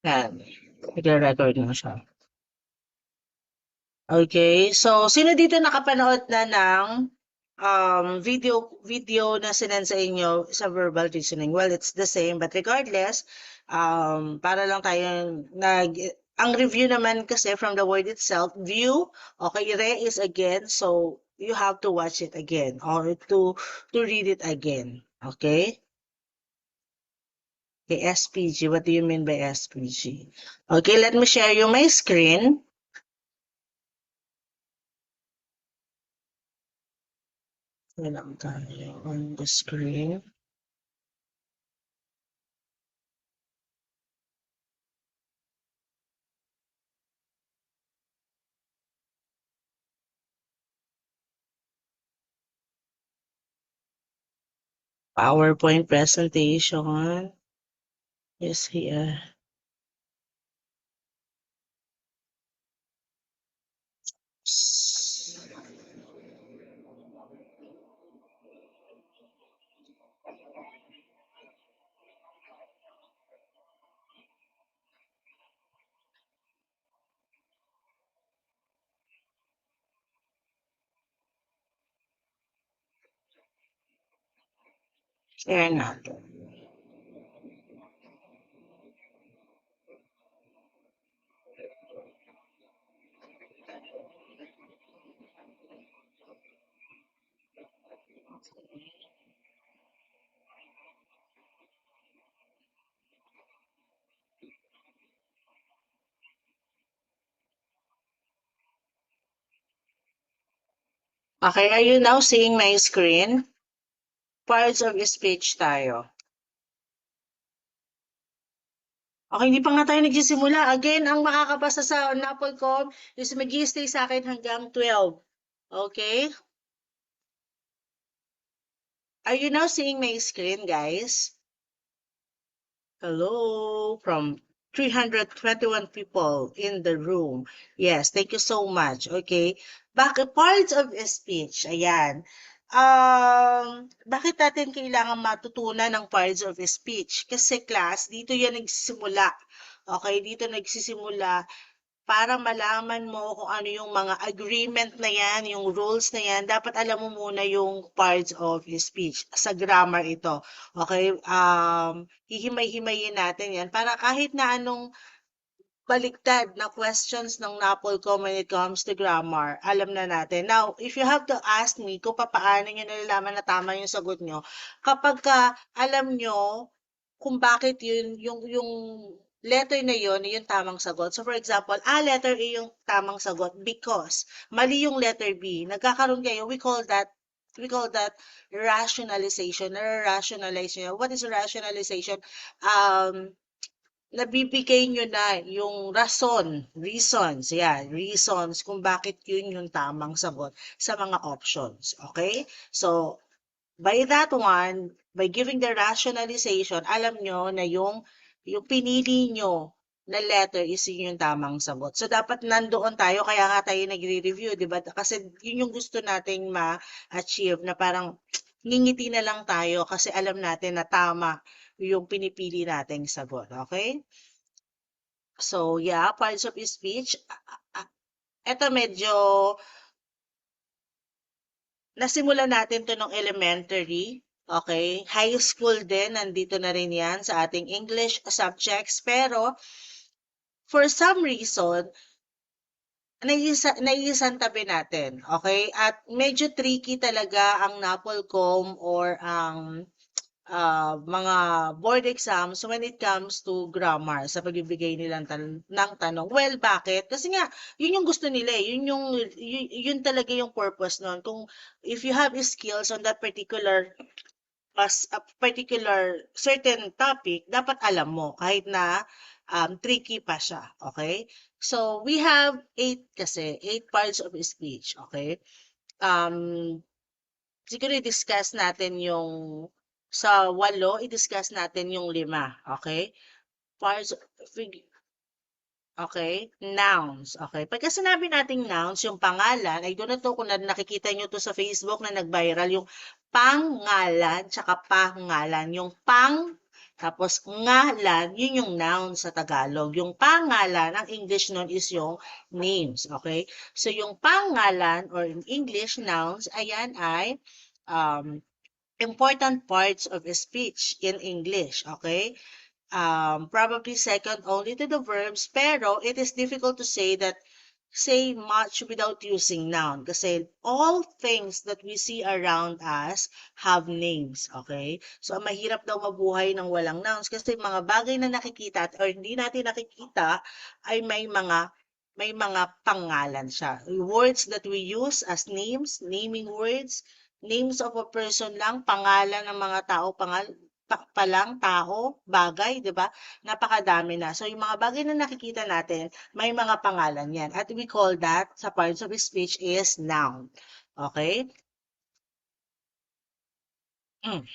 Yan. Nagre-record na siya. Okay, so sino dito nakapanood na ng video na sinend sa inyo sa verbal reasoning? Well, it's the same, but regardless, para lang tayo ang review naman kasi from the word itself, view, okay, re is again, so you have to watch it again or to read it again. Okay? Okay, SPG, what do you mean by SPG? Okay, let me share you my screen. Lang tayo on the screen. PowerPoint presentation is here. Share natin. Okay, are you now seeing my screen? Parts of speech tayo. Okay, hindi pa nga tayo nagsisimula. Again, ang makakabasa sa Napolcom is mag-i-stay sa akin hanggang 12. Okay? Are you now seeing my screen, guys? Hello from 321 people in the room. Yes, thank you so much. Okay. Parts of speech. Ayan. Bakit natin kailangan matutunan ng parts of speech? Kasi class, dito yan nagsisimula. Okay, dito nagsisimula para malaman mo kung ano yung mga agreement na yan, yung rules na yan, dapat alam mo muna yung parts of speech. Sa grammar ito. Okay? Hihimay-himayin natin yan para kahit na anong baliktad na questions ng NAPOLCOM when it comes to grammar, alam na natin. Now, if you have to ask me kung paano nyo nalalaman na tama yung sagot nyo, kapag ka alam nyo kung bakit yun, yung letter na yun, yung tamang sagot. So, for example, letter A yung tamang sagot because mali yung letter B. Nagkakaroon kayo, we call that rationalization or rationalization. What is rationalization? Nabibigay nyo na yung reasons, reasons kung bakit yun yung tamang sagot sa mga options. Okay? So, by that one, by giving the rationalization, alam nyo na yung pinili nyo na letter is yun yung tamang sagot. So, dapat nandoon tayo, kaya nga tayo nagre-review, di ba? Kasi yun yung gusto nating ma-achieve na parang ngingiti na lang tayo kasi alam natin na tama yung pinipili nating sagot. Okay? So, yeah, parts of speech. Ito medyo nasimulan natin to nung elementary. Okay? High school din, nandito na rin yan sa ating English subjects. Pero, for some reason, naiisan tabi natin. Okay? At medyo tricky talaga ang NAPOLCOM or ang mga board exams when it comes to grammar sa pagbibigay nilang ng tanong. Well, bakit? Kasi nga, yun yung gusto nila eh. Yun talaga yung purpose nun. Kung if you have skills on that particular a particular certain topic, dapat alam mo kahit na tricky pa siya. Okay? So, we have 8 parts of speech. Okay? Siguro i-discuss natin yung sa 8, i-discuss natin yung 5. Okay? Parts, okay? Nouns. Okay? Pagka sinabi nating nouns, yung pangalan, I don't know kung nakikita nyo to sa Facebook na nag-viral, yung pangalan tsaka pangalan. Yung pang, Tapos ngalan, yun yung noun sa Tagalog. Yung pangalan, ang English nun is yung names, okay? So yung pangalan or in English nouns, ayan ay um, important parts of a speech in English, okay? Probably second only to the verbs, pero it is difficult to say much without using noun kasi all things that we see around us have names, okay? So, ang mahirap daw mabuhay ng walang nouns kasi mga bagay na nakikita or hindi natin nakikita ay may mga pangalan siya. Words that we use as names, naming words, names of a person lang, pangalan ng mga tao, pa lang, tao, bagay, di ba? Napakadami na. So, yung mga bagay na nakikita natin, may mga pangalan yan. At we call that, sa parts of speech, is noun. Okay? Mm.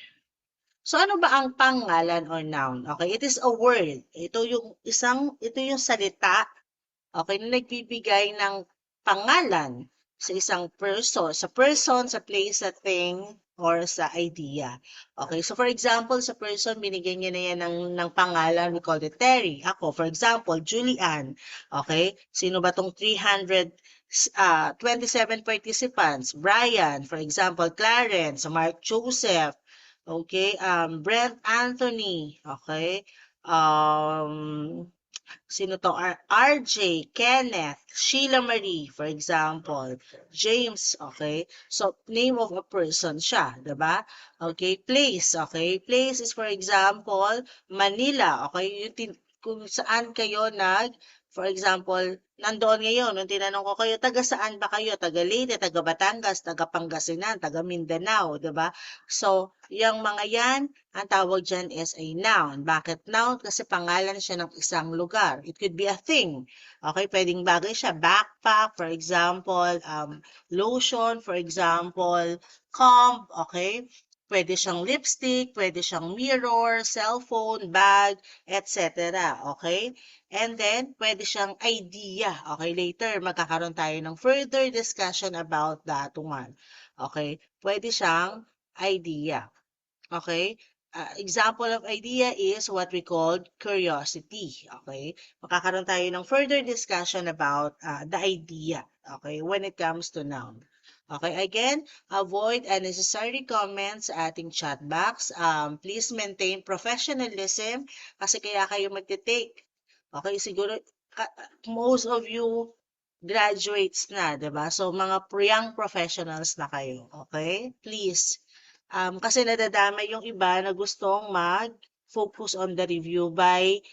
So, ano ba ang pangalan or noun? Okay, it is a word. Ito yung salita, okay, na nagbibigay ng pangalan sa isang person, sa place, sa thing, or sa idea. Okay, so for example, sa person, binigyan niya na yan ng pangalan, we call it Terry. Ako, for example, Julian. Okay, sino ba tong 327 participants? Brian, for example, Clarence, Mark Joseph, okay, Brent Anthony, okay, sino to? RJ, Kenneth, Sheila Marie, for example, James, okay? So, name of a person siya, diba? Okay, place, okay? Place is, for example, Manila, okay? Kung saan kayo for example, nandoon ngayon, nung tinanong ko kayo, taga saan ba kayo? Taga Leyte, taga Batangas, taga Pangasinan, taga Mindanao, diba? So, yung mga yan, ang tawag dyan is a noun. Bakit noun? Kasi pangalan siya ng isang lugar. It could be a thing. Okay, pwedeng bagay siya. Backpack, for example, lotion, for example, comb, okay? Pwede siyang lipstick, pwede siyang mirror, cellphone, bag, etc. Okay? And then, pwede siyang idea. Okay, later, magkakaroon tayo ng further discussion about that one. Okay? Pwede siyang idea. Okay? Example of idea is what we call curiosity. Okay? Makakaroon tayo ng further discussion about the idea. Okay? When it comes to noun. Okay, again, avoid unnecessary comments sa ating chat box. Please maintain professionalism kasi kaya kayo magte-take. Okay, siguro most of you graduates na, 'di ba? So mga young professionals na kayo, okay? Please. Kasi nadadamay yung iba na gustong mag-focus on the review by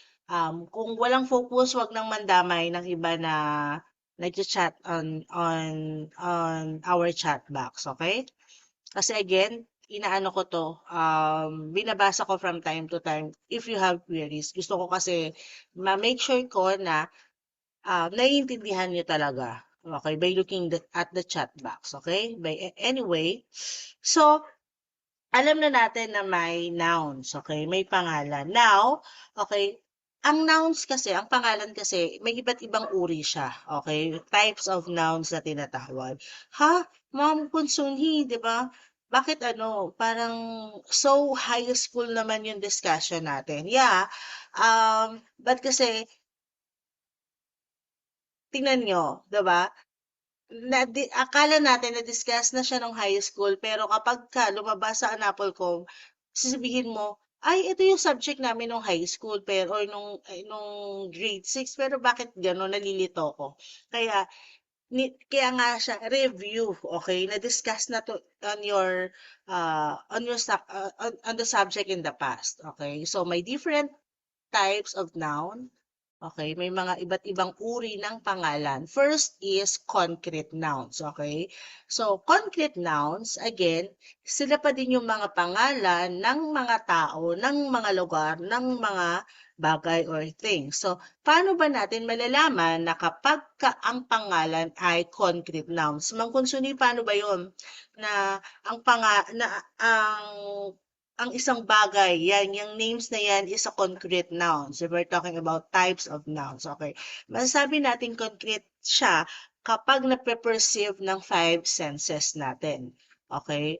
kung walang focus, wag nang mandamay ng iba na nagcha-chat on our chat box, okay? Kasi again, inaano ko to, binabasa ko from time to time if you have queries. Gusto ko kasi ma-make sure ko na naiintindihan niyo talaga. Okay, by looking at the chat box, okay? Anyway, so alam na natin na may nouns, okay? May pangalan. Now, okay, ang nouns kasi, ang pangalan kasi, may iba't ibang uri siya, okay? Types of nouns na tinatawag. Ha? Ma'am Kunsunhi, di ba? Bakit parang so high school naman yung discussion natin. Yeah, but kasi, tingnan nyo, di ba? Akala natin na-discuss na siya nung high school, pero kapag lumabas sa Anapolcom, sasabihin mo, ay, ito yung subject namin nung high school, pero, or nung grade 6, pero bakit gano'n, nalilito ko. Kaya nga siya, review, okay? Na-discuss na to on the subject in the past, okay? So, may different types of noun. Okay, may mga iba't ibang uri ng pangalan. First is concrete nouns, okay? So, concrete nouns, again, sila pa din yung mga pangalan ng mga tao, ng mga lugar, ng mga bagay or things. So, paano ba natin malalaman na kapag ang pangalan ay concrete nouns? Mang Kunsuni, paano ba yun? Na ang isang bagay, yung names na yan is a concrete noun. So, we're talking about types of nouns. Okay. Masasabi natin concrete siya kapag nape-perceive ng 5 senses natin. Okay?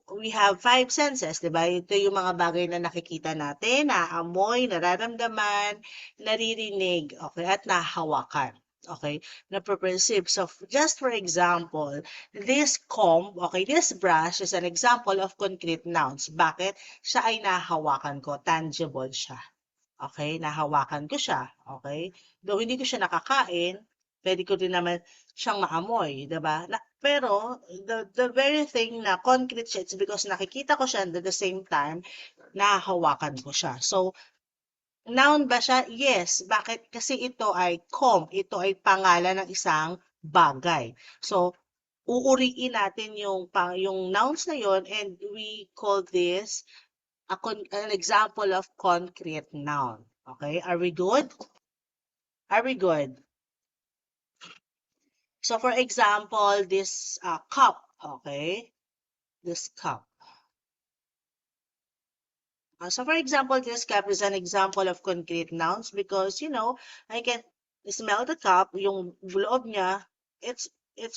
We have five senses, di ba? Ito yung mga bagay na nakikita natin, naamoy, nararamdaman, naririnig, okay, at nahahawakan. Okay? Napaperceive. So, just for example, this comb, okay, this brush is an example of concrete nouns. Bakit? Siya ay nahahawakan ko. Tangible siya. Okay? Nahawakan ko siya. Okay? Though hindi ko siya nakakain, pwede ko din naman siyang maamoy, 'di ba? Pero the very thing na concrete siya, it's because nakikita ko siya and at the same time nahahawakan ko siya. So, noun ba siya? Yes. Bakit? Kasi ito ay comb. Ito ay pangalan ng isang bagay. So, uuriin natin yung nouns na yon and we call this an example of concrete noun. Okay? Are we good? Are we good? So, for example, this cup. Okay? This cup. So, for example, this cup is an example of concrete nouns because, I can smell the cup, yung loob niya, it's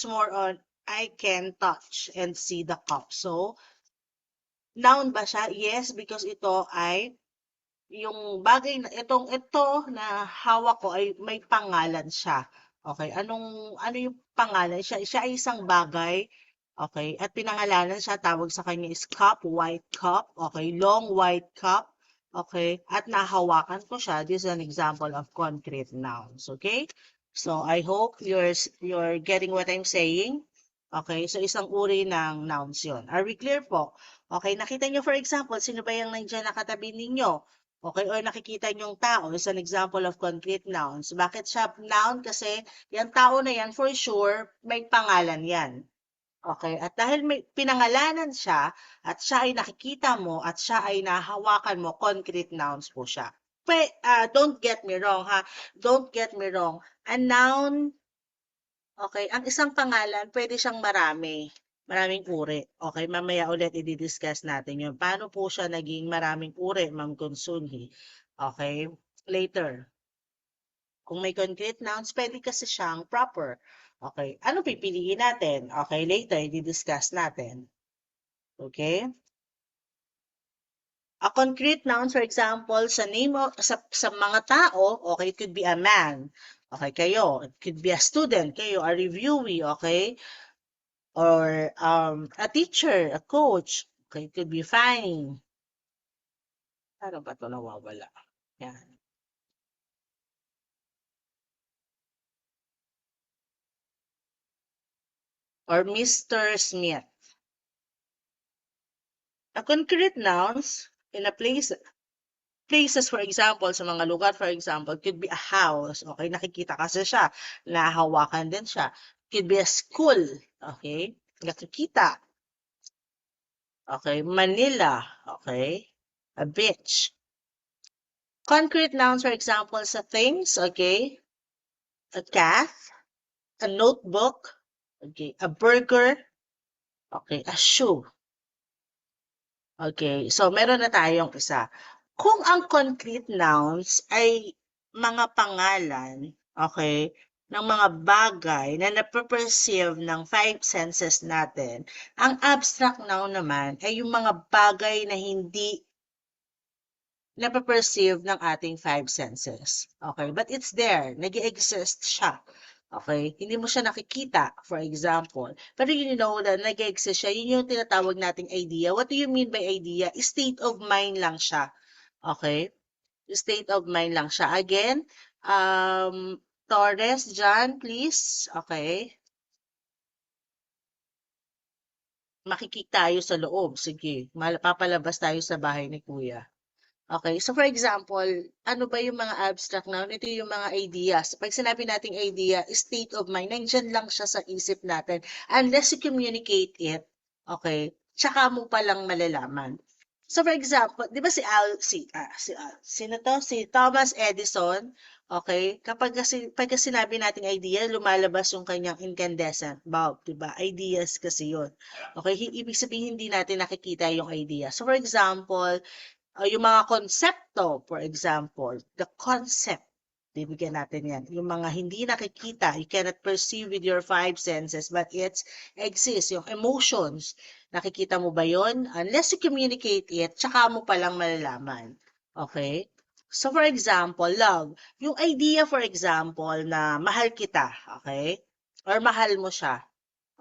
more on I can touch and see the cup. So, noun ba siya? Yes, because ito ay yung bagay na ito na hawak ko ay may pangalan siya. Okay, ano yung pangalan siya? Siya ay isang bagay. Okay, at pinangalanan siya, tawag sa kanya is cup, white cup. Okay, long white cup. Okay, at nahawakan ko siya. This is an example of concrete nouns. Okay, so I hope you're getting what I'm saying. Okay, so isang uri ng nouns yon. Are we clear po? Okay, nakita nyo for example, sino ba yung nandiyan nakatabi ninyo? Okay, or nakikita niyong tao is an example of concrete nouns. Bakit siya noun? Kasi yung tao na yan, for sure, may pangalan yan. Okay, at dahil may pinangalanan siya, at siya ay nakikita mo, at siya ay nahawakan mo, concrete nouns po siya. Don't get me wrong, ha? Don't get me wrong. A noun, okay, ang isang pangalan, pwede siyang maraming uri. Okay, mamaya ulit i-discuss natin yun. Paano po siya naging maraming uri, Ma'am Consunhi? Okay, later. Kung may concrete nouns, pwede kasi siyang proper. Okay, ano pipiliin natin? Okay, later i-discuss natin. Okay? A concrete noun, for example, sa mga tao, okay, it could be a man. Okay, kayo. It could be a student, kayo, a reviewee, okay? Or a teacher, a coach. Okay, it could be fine. Ano ba ito nawawala? Yan. Or Mr. Smith. A concrete nouns in a places, for example, sa mga lugar, for example, could be a house. Okay, nakikita kasi siya. Nahawakan din siya. Could be a school. Okay, nakikita. Okay, Manila. Okay, a beach. Concrete nouns, for example, sa things. Okay, a cat, a notebook. Okay, a burger. Okay, a shoe. Okay, so meron na tayong isa. Kung ang concrete nouns ay mga pangalan, okay, ng mga bagay na nape-perceive ng five senses natin, ang abstract noun naman ay yung mga bagay na hindi nape-perceive ng ating five senses. Okay, but it's there, nag-exist siya. Okay, hindi mo siya nakikita, for example. Pero you know na nag-exist siya, yun yung tinatawag nating idea. What do you mean by idea? State of mind lang siya. Okay? State of mind lang siya. Again, Torres, John, please. Okay. Makikita tayo sa loob. Sige, papalabas tayo sa bahay ni Kuya. Okay, so for example, ano ba yung mga abstract noun? Ito yung mga ideas. Pag sinabi nating idea, state of mind, nandyan lang siya sa isip natin. Unless you communicate it, okay, tsaka mo palang malalaman. So for example, di ba sino to? Si Thomas Edison, okay, pag sinabi nating idea, lumalabas yung kanyang incandescent bulb, di ba? Ideas kasi yun. Okay, ibig sabihin hindi natin nakikita yung idea. So for example, yung mga konsepto, for example, the concept, bibigyan natin yan. Yung mga hindi nakikita, you cannot perceive with your five senses, but it exists. Yung emotions, nakikita mo ba yon? Unless you communicate it, tsaka mo palang malalaman. Okay? So, for example, love. Yung idea, for example, na mahal kita, okay? Or mahal mo siya.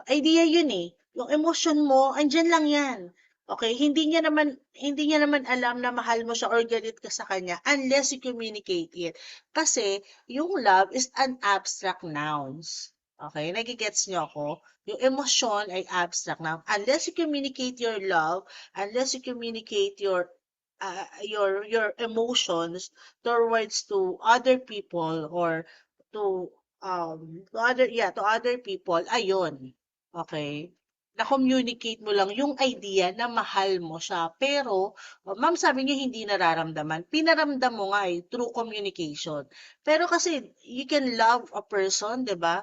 Idea yun eh. Yung emotion mo, andyan lang yan. Okay? Hindi niya naman alam na mahal mo siya or galit ka sa kanya unless you communicate it. Kasi yung love is an abstract nouns. Okay? Nagigets niyo ako? Yung emosyon ay abstract noun. Unless you communicate your love, unless you communicate your emotions towards to other people or to to other people, ayun. Okay? Na-communicate mo lang yung idea na mahal mo siya. Pero, ma'am, sabi niyo hindi nararamdaman. Pinaramdam mo nga through communication. Pero kasi, you can love a person, di ba?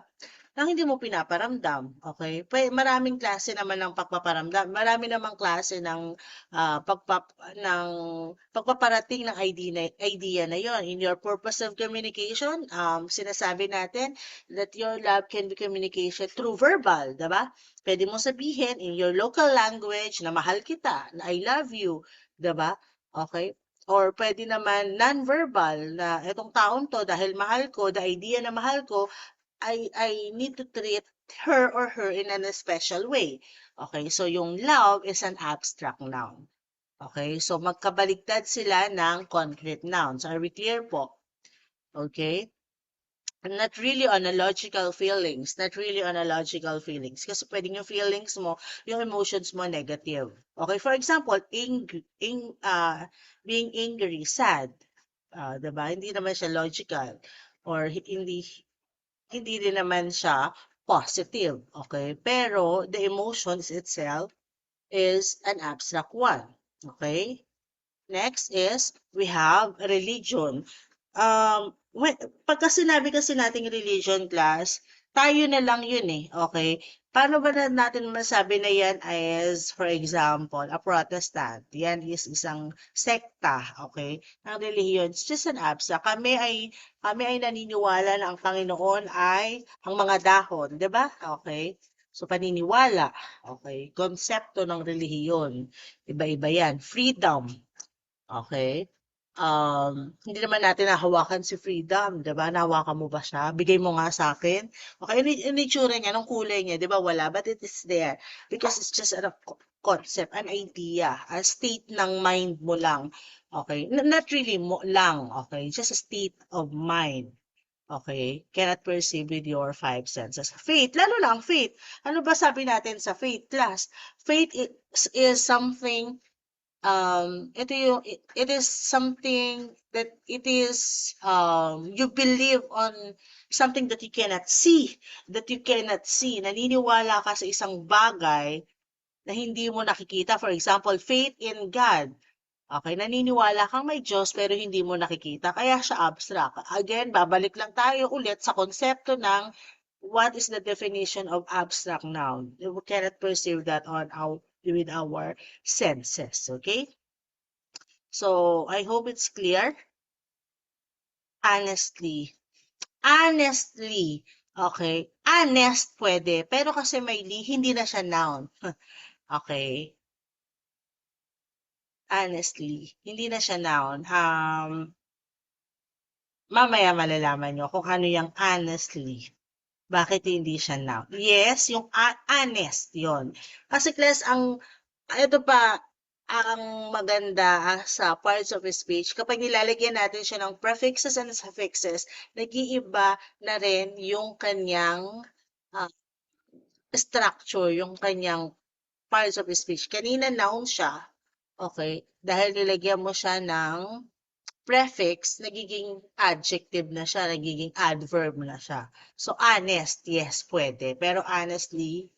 Nang hindi mo pinaparamdam, okay? Maraming klase naman ng pagpaparamdam. Marami namang klase ng ng pagpaparating ng idea na yon. In your purpose of communication, sinasabi natin that your love can be communication through verbal, 'di ba? Pwede mo sabihin in your local language na mahal kita, na I love you, 'di ba? Okay? Or pwede naman non-verbal na itong taon to dahil mahal ko, the idea na mahal ko, I need to treat her in a special way. Okay, so yung love is an abstract noun. Okay, so magkabaligtad sila ng concrete nouns. Are we clear po? Okay? And not really on a logical feelings. Not really on a logical feelings. Kasi pwedeng yung feelings mo, yung emotions mo negative. Okay, for example, being angry, sad. Diba? Hindi naman siya logical. Or hindi rin naman siya positive, okay? Pero the emotions itself is an abstract one, okay? Next is we have religion. Pagka sinabi kasi nating religion class, tayo na lang yun eh, okay? Paano ba natin masabi na yan is, for example, a Protestant? Yan is isang sekta, okay? Ang religion, it's just an abstract. Kami ay naniniwala na ang Panginoon ay ang mga dahon, di ba? Okay? So, paniniwala, okay? Konsepto ng relihiyon, iba-iba yan. Freedom, okay? Hindi naman natin nahawakan si Freedom, 'di ba? Nahawakan mo ba siya? Bigay mo nga sa akin. Okay, ano itsura niya, anong kulay niya, 'di ba? Wala, but it is there because it's just a concept, an idea, a state ng mind mo lang. Okay? Not really mo lang, okay? Just a state of mind. Okay? Cannot perceive with your five senses. Faith, lalo na ang faith. Ano ba sabi natin sa faith class? Faith is something it is something that it is you believe on something that you cannot see, naniniwala ka sa isang bagay na hindi mo nakikita. For example, faith in God. Okay, naniniwala kang may Diyos pero hindi mo nakikita, kaya siya abstract. Again, babalik lang tayo ulit sa konsepto ng what is the definition of abstract noun. We cannot perceive that with our senses, okay? So, I hope it's clear. Honestly. Honestly. Okay. Honest pwede. Pero kasi may hindi na siya noun. Okay. Honestly. Hindi na siya noun. Mamaya malalaman nyo kung ano yung honestly. Bakit hindi siya noun? Yes, yung honest yon. Kasi class, ito pa, ang maganda sa parts of speech, kapag nilalagyan natin siya ng prefixes and suffixes, nag-iiba na rin yung kanyang ah, structure, yung kanyang parts of speech. Kanina noun siya, okay? Dahil nilagyan mo siya ng prefix, nagiging adjective na siya, nagiging adverb na siya. So, honest, yes, pwede. Pero honestly,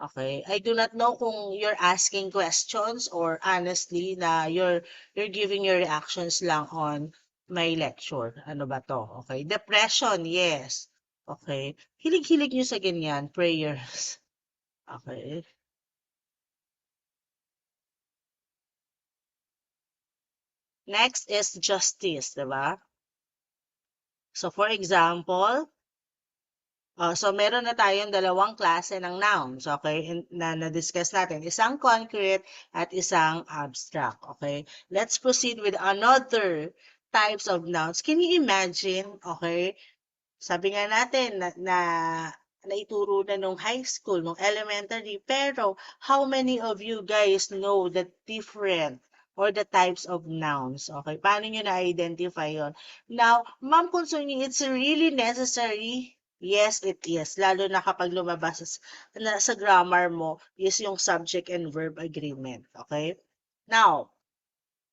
okay, I do not know kung you're asking questions or honestly na you're giving your reactions lang on my lecture. Ano ba to? Okay, depression, yes. Okay, hilig-hilig nyo sa ganyan, prayers. Okay. Next is justice, di ba? So, for example, so meron na tayong dalawang klase ng nouns, okay, na na-discuss natin. Isang concrete at isang abstract, okay? Let's proceed with another types of nouns. Can you imagine, okay, sabi nga natin na naituro na nung high school, nung elementary, pero how many of you guys know the different or the types of nouns? Okay, paano nyo na-identify yon? Now, Ma'am Consoling, it's really necessary. Yes, it is. Lalo na kapag lumabas sa grammar mo is yung subject and verb agreement. Okay? Now,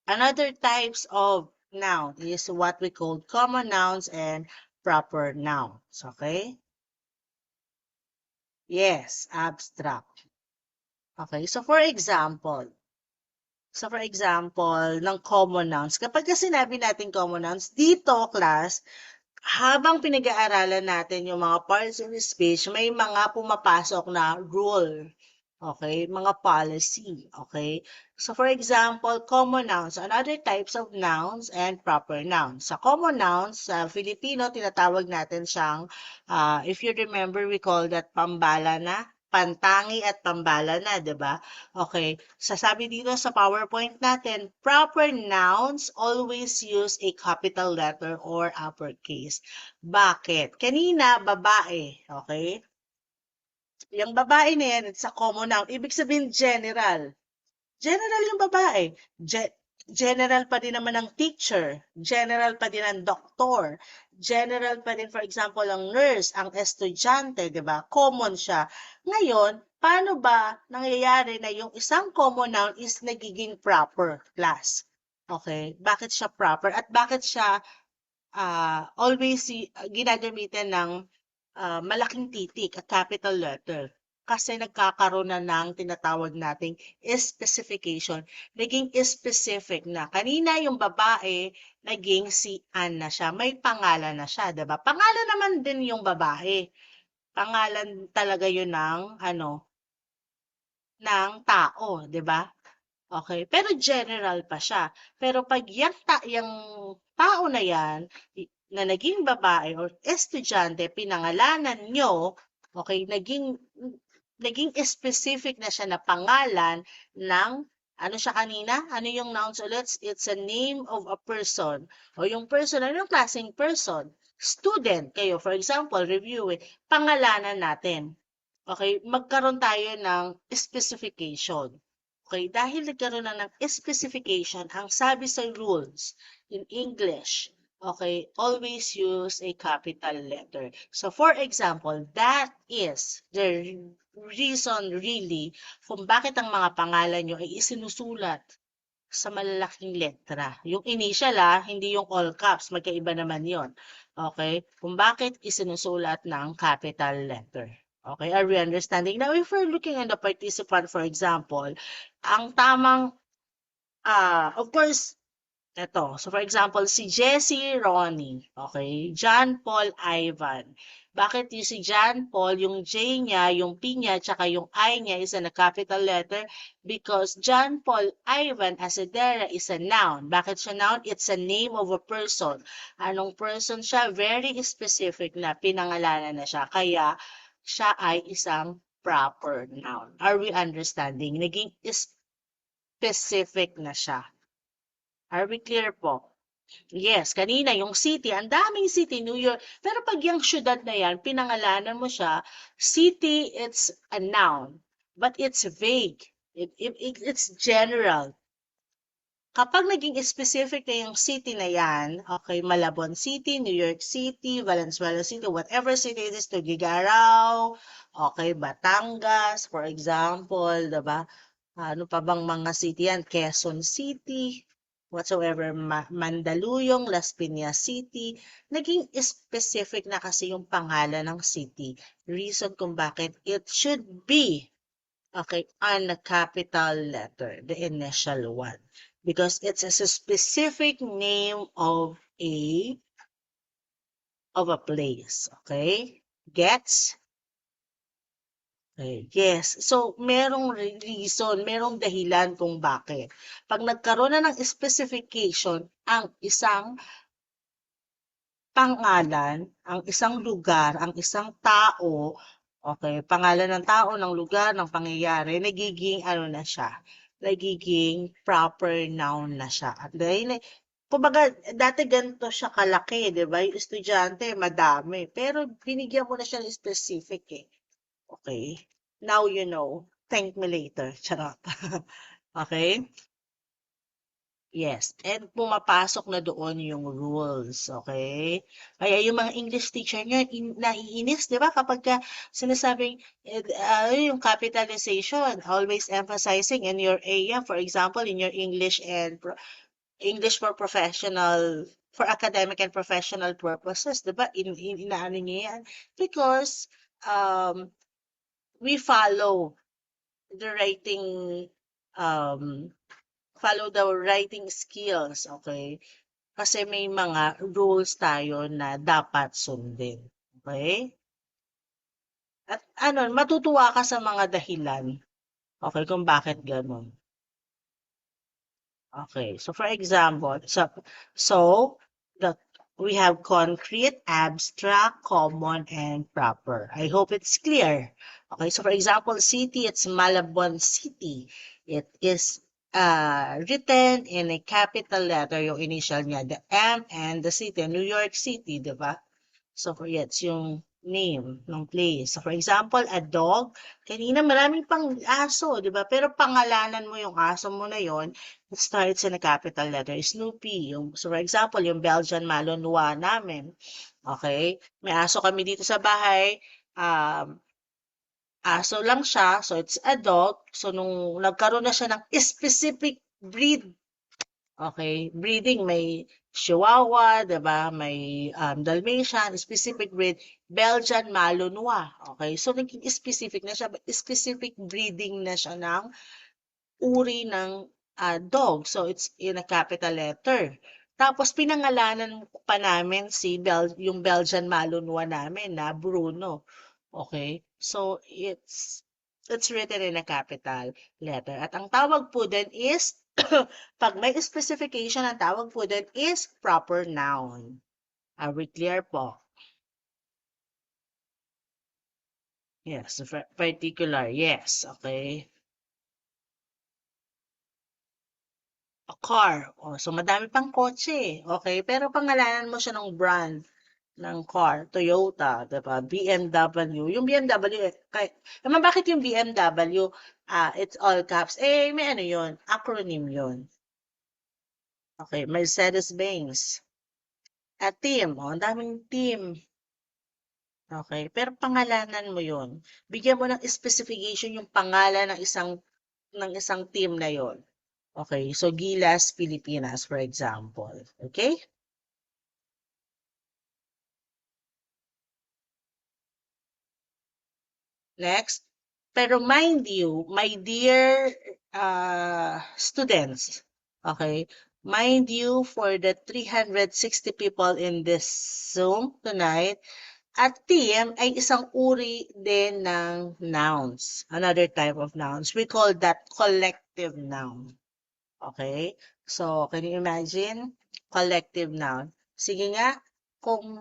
another types of noun is what we call common nouns and proper nouns. Okay? Yes, abstract. Okay, so for example, ng common nouns, kapag sinabi natin common nouns, dito, class, habang pinag-aaralan natin yung mga parts of speech, may mga pumapasok na rule. Okay, mga policy. Okay, so for example, common nouns, another types of nouns and proper nouns. Sa common nouns, sa Filipino, tinatawag natin siyang, if you remember, we call that pambala na, pantangi at pambala na, di ba? Okay, sasabi dito sa PowerPoint natin, proper nouns always use a capital letter or uppercase. Bakit? Kanina, babae, okay? Yung babae na yan, it's a common noun. Ibig sabihin, general. General yung babae. General pa din naman ang teacher. General pa din ang doktor. General pa din, for example, ang nurse, ang estudyante, di ba? Common siya. Ngayon, paano ba nangyayari na yung isang common noun is nagiging proper class? Okay? Bakit siya proper? At bakit siya always ginagamitan ng malaking titik, a capital letter. Kasi nagkakaroon na ng tinatawag nating specification. Naging specific na. Kanina yung babae, naging si Ann na siya. May pangalan na siya, diba? Pangalan naman din yung babae. Pangalan talaga yun ng tao, diba? Okay, pero general pa siya. Pero pag yung tao na yan, na naging babae or estudyante, pinangalanan nyo, okay, naging specific na siya na pangalan ng, ano siya kanina? Ano yung nouns ulit? It's a name of a person. O yung person, ano yung klaseng person? Student kayo, for example, review pangalanan natin. Okay, magkaroon tayo ng specification. Okay, dahil nagkaroon na ng specification, ang sabi sa rules in English, okay, always use a capital letter. So, for example, that is the reason really kung bakit ang mga pangalan nyo ay isinusulat sa malalaking letra. Yung initial hindi yung all caps, magkaiba naman yon. Okay, kung bakit isinusulat ng capital letter. Okay, are we understanding? Now, if we're looking at the participant, for example, ang tamang, of course, ito. So, for example, si Jessie Ronnie, okay? John Paul Ivan. Bakit yung si John Paul, yung J niya, yung P niya, tsaka yung I niya is a capital letter? Because John Paul Ivan Asadera is a noun. Bakit siya noun? It's a name of a person. Anong person siya? Very specific na pinangalanan na siya. Kaya, siya ay isang proper noun. Are we understanding? Naging specific na siya. Are we clear po? Yes, kanina yung city, ang daming city, New York. Pero pag yung syudad na yan, pinangalanan mo siya, city, it's a noun. But it's vague. It's general. Kapag naging specific na yung city na yan, okay, Malabon City, New York City, Valenzuela City, whatever city it is, Tugigaraw, okay, Batangas, for example, diba? Ano pa bang mga city yan? Quezon City, whatsoever, Mandaluyong, Las Piñas City, naging specific na kasi yung pangalan ng city. Reason kung bakit it should be, okay, on a capital letter, the initial one. Because it's a specific name of a place, okay? Gets? Okay. Yes. So, merong reason, merong dahilan kung bakit. Pag nagkaroon na ng specification ang isang pangalan, ang isang lugar, ang isang tao, okay, pangalan ng tao, ng lugar, ng pangyayari, nagiging ano na siya, nagiging proper noun na siya. At dahil, kumbaga, dati ganito siya kalaki, di ba? Yung estudyante, madami. Pero binigyan mo na siya ng specific eh. Okay? Now you know. Thank me later. Charot. Okay? Yes, and pumapasok na doon yung rules, okay? Kaya yung mga English teacher niyo naiinis, 'di ba? Kapagka sinasabing yung capitalization, always emphasizing in your area, for example, in your English and English for professional, for academic and professional purposes, 'di ba? Inaano niya yan because um we the writing um follow the writing skills, okay? Kasi may mga rules tayo na dapat sundin. Okay? At ano, matutuwa ka sa mga dahilan. Okay, kung bakit ganun. Okay, so for example, so the we have concrete, abstract, common, and proper. I hope it's clear. Okay, so for example, city, it's Malabon City. It is written in a capital letter, yung initial niya, the M and the city, New York City, di ba? So, for it's yung name ng place. So, for example, a dog. Kanina maraming pang aso, di ba? Pero pangalanan mo yung aso mo na yon, it starts in a capital letter. Snoopy. So, for example, yung Belgian Malinois namin. Okay? May aso kami dito sa bahay. Aso lang siya. So, it's a dog. So, nung nagkaroon na siya ng specific breed. Okay, breeding may Chihuahua, 'di ba? May Dalmatian, specific breed, Belgian Malinois. Okay, so naging specific na siya, specific breeding na siya ng uri ng dog. So it's in a capital letter. Tapos pinangalanan pa namin yung Belgian Malinois namin na Bruno. Okay? So it's written in a capital letter. At ang tawag po din is pag may specification, ang tawag po din is proper noun. Are we clear po? Yes, particular. Yes, okay. A car. Oh, so madami pang kotse. Okay, pero pangalanan mo siya ng brand ng car, Toyota, 'di ba? BMW. Yung BMW, naman bakit yung BMW, it's all caps? Eh, may ano yun, acronym yun. Okay, Mercedes-Benz. Team, oh, ang daming team. Okay, pero pangalanan mo yun. Bigyan mo ng specification yung pangalan ng isang team na yon. Okay, so Gilas Pilipinas, for example. Okay? Next. Pero mind you, my dear students, okay, mind you, for the 360 people in this Zoom tonight, at team ay isang uri din ng nouns, another type of nouns. We call that collective noun. Okay? So, can you imagine? Collective noun. Sige nga, kung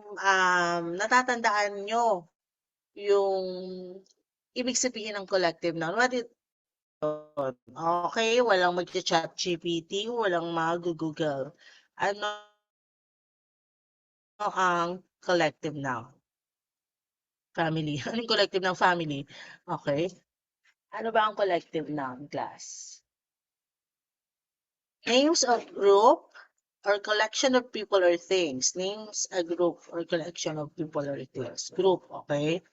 natatandaan nyo yung ibig sabihin ng collective noun, what it okay, walang mag-chat GPT, walang mag-Google. Ano ang collective noun? Family. Anong collective ng family? Okay. Ano ba ang collective noun, class? Names of group or collection of people or things. Names a group or collection of people or things. Group, okay?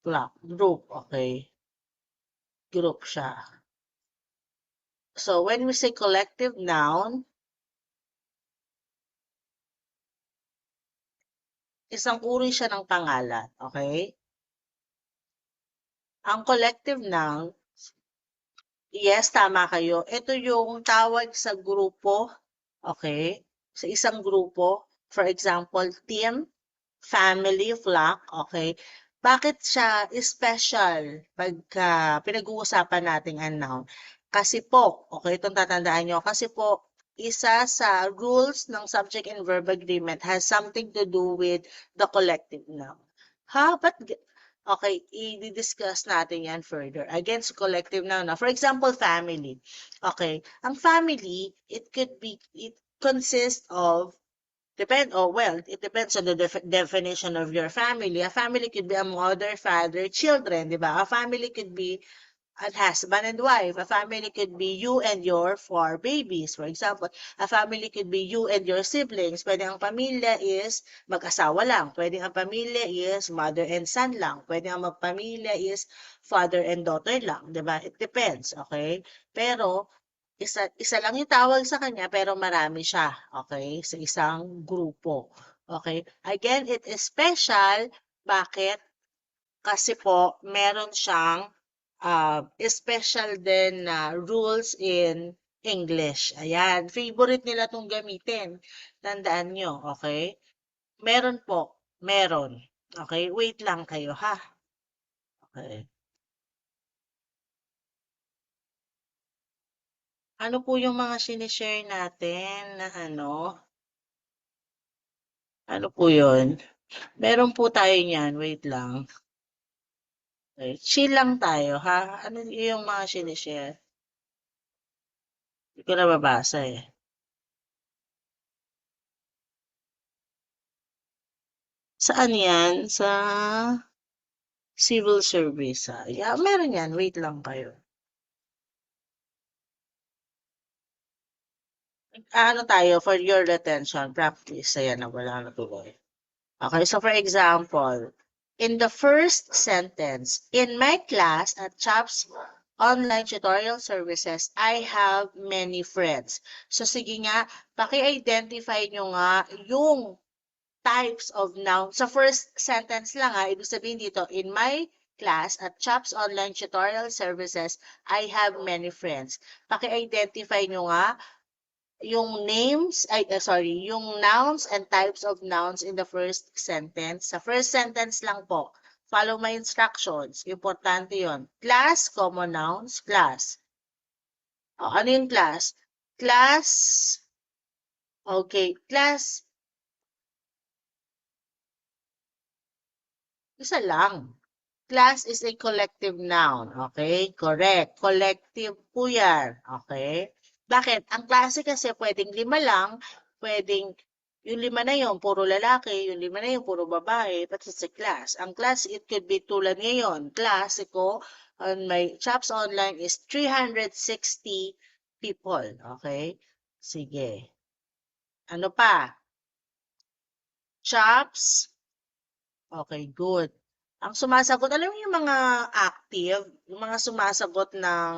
Group, okay? Group siya. So, when we say collective noun, isang uri siya ng pangalan, okay? Ang collective noun, yes, tama kayo. Ito yung tawag sa grupo, okay? Sa isang grupo, for example, team, family, flock, okay? Bakit siya special pagka pinag-uusapan natin ang noun? Kasi po, okay, itong tatandaan nyo, kasi po, isa sa rules ng subject and verb agreement has something to do with the collective noun. Ha? Okay, i-discuss natin yan further. Against collective noun. For example, family. Okay, ang family, it consists of, it depends on the definition of your family. A family could be a mother, father, children, di ba? A family could be a husband and wife. A family could be you and your four babies. For example, a family could be you and your siblings. Pwede ang pamilya is mag-asawa lang. Pwede ang pamilya is mother and son lang. Pwede ang magpamilya is father and daughter lang. Diba? It depends. Okay? Pero, isa lang yung tawag sa kanya pero marami siya. Okay? Sa isang grupo. Okay? Again, it is special. Bakit? Kasi po, meron siyang special din na rules in English. Ayan, favorite nila 'tong gamitin. Tandaan nyo, okay? Meron po, meron. Okay, wait lang kayo ha. Okay. Ano po yung mga sinishare natin na ano po yun? Meron po tayo niyan, wait lang. Okay. Chill lang tayo ha. Ano yung mga sinishare? Hindi ko nababasa eh. Saan yan? Sa civil service ha? Yeah, meron yan. Wait lang kayo. Ano tayo, for your retention, practice. Ayan na, wala na tuloy. Okay, so for example, in the first sentence, in my class at CHOPS online tutorial services, I have many friends. So sige nga, paki-identify nyo nga yung types of noun. Sa first sentence lang ha, ibig sabihin dito, in my class at CHOPS online tutorial services, I have many friends. Paki-identify nyo nga yung yung nouns and types of nouns in the first sentence. Sa first sentence lang po, follow my instructions. Importante yon. Class, common nouns, class. O, ano yung class? Class, okay, class, isa lang. Class is a collective noun. Okay? Correct. Collective po yan. Okay? Bakit? Ang klase kasi pwedeng 5 lang, pwedeng yung 5 na yun, puro lalaki, yung 5 na yun, puro babae, but it's a class. Ang class, it could be tulad ngayon. Klase ko on my CHOPS online is 360 people. Okay? Sige. Ano pa? CHOPS. Okay, good. Ang sumasagot, alam mo yung mga active, yung mga sumasagot ng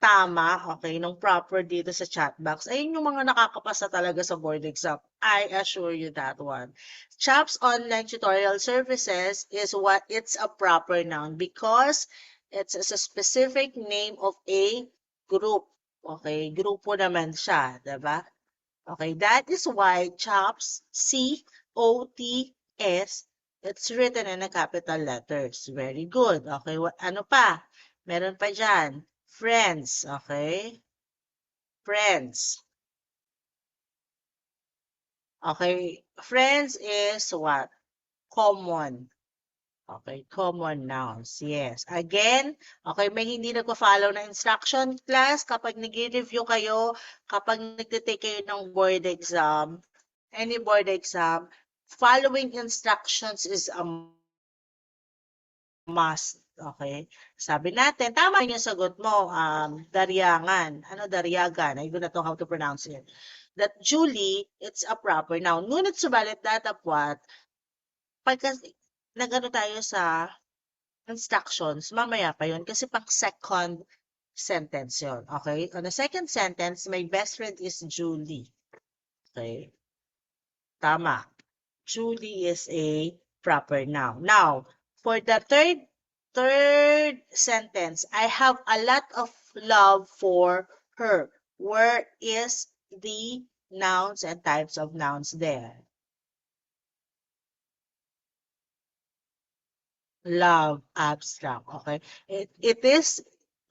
tama, okay, ng proper dito sa chat box, ayun yung mga nakakapasa talaga sa board exam. I assure you that one. CHOPS Online Tutorial Services is what it's a proper noun because it's a specific name of a group. Okay, grupo naman siya, diba? Okay, that is why CHOPS, C-O-T-S, it's written in a capital letters. Very good. Okay, ano pa? Meron pa dyan. Friends. Okay? Friends. Okay, friends is what? Common. Okay, common nouns. Yes. Again, okay, may hindi nagpa-follow na instruction class kapag nag-review kayo, kapag nagtitake kayo ng board exam, any board exam, following instructions is a must. Okay? Sabi natin, tama yung sagot mo, Daryangan. Ano Daryagan? I do not know how to pronounce it. That Julie, it's a proper noun. Ngunit subalit datapwat, pagka nagano tayo sa instructions, mamaya pa yun kasi pang second sentence yun. Okay? On the second sentence, my best friend is Julie. Okay? Tama. Julie is a proper noun. Now, for the third sentence, I have a lot of love for her. Where is the nouns and types of nouns there? Love, abstract, okay? It is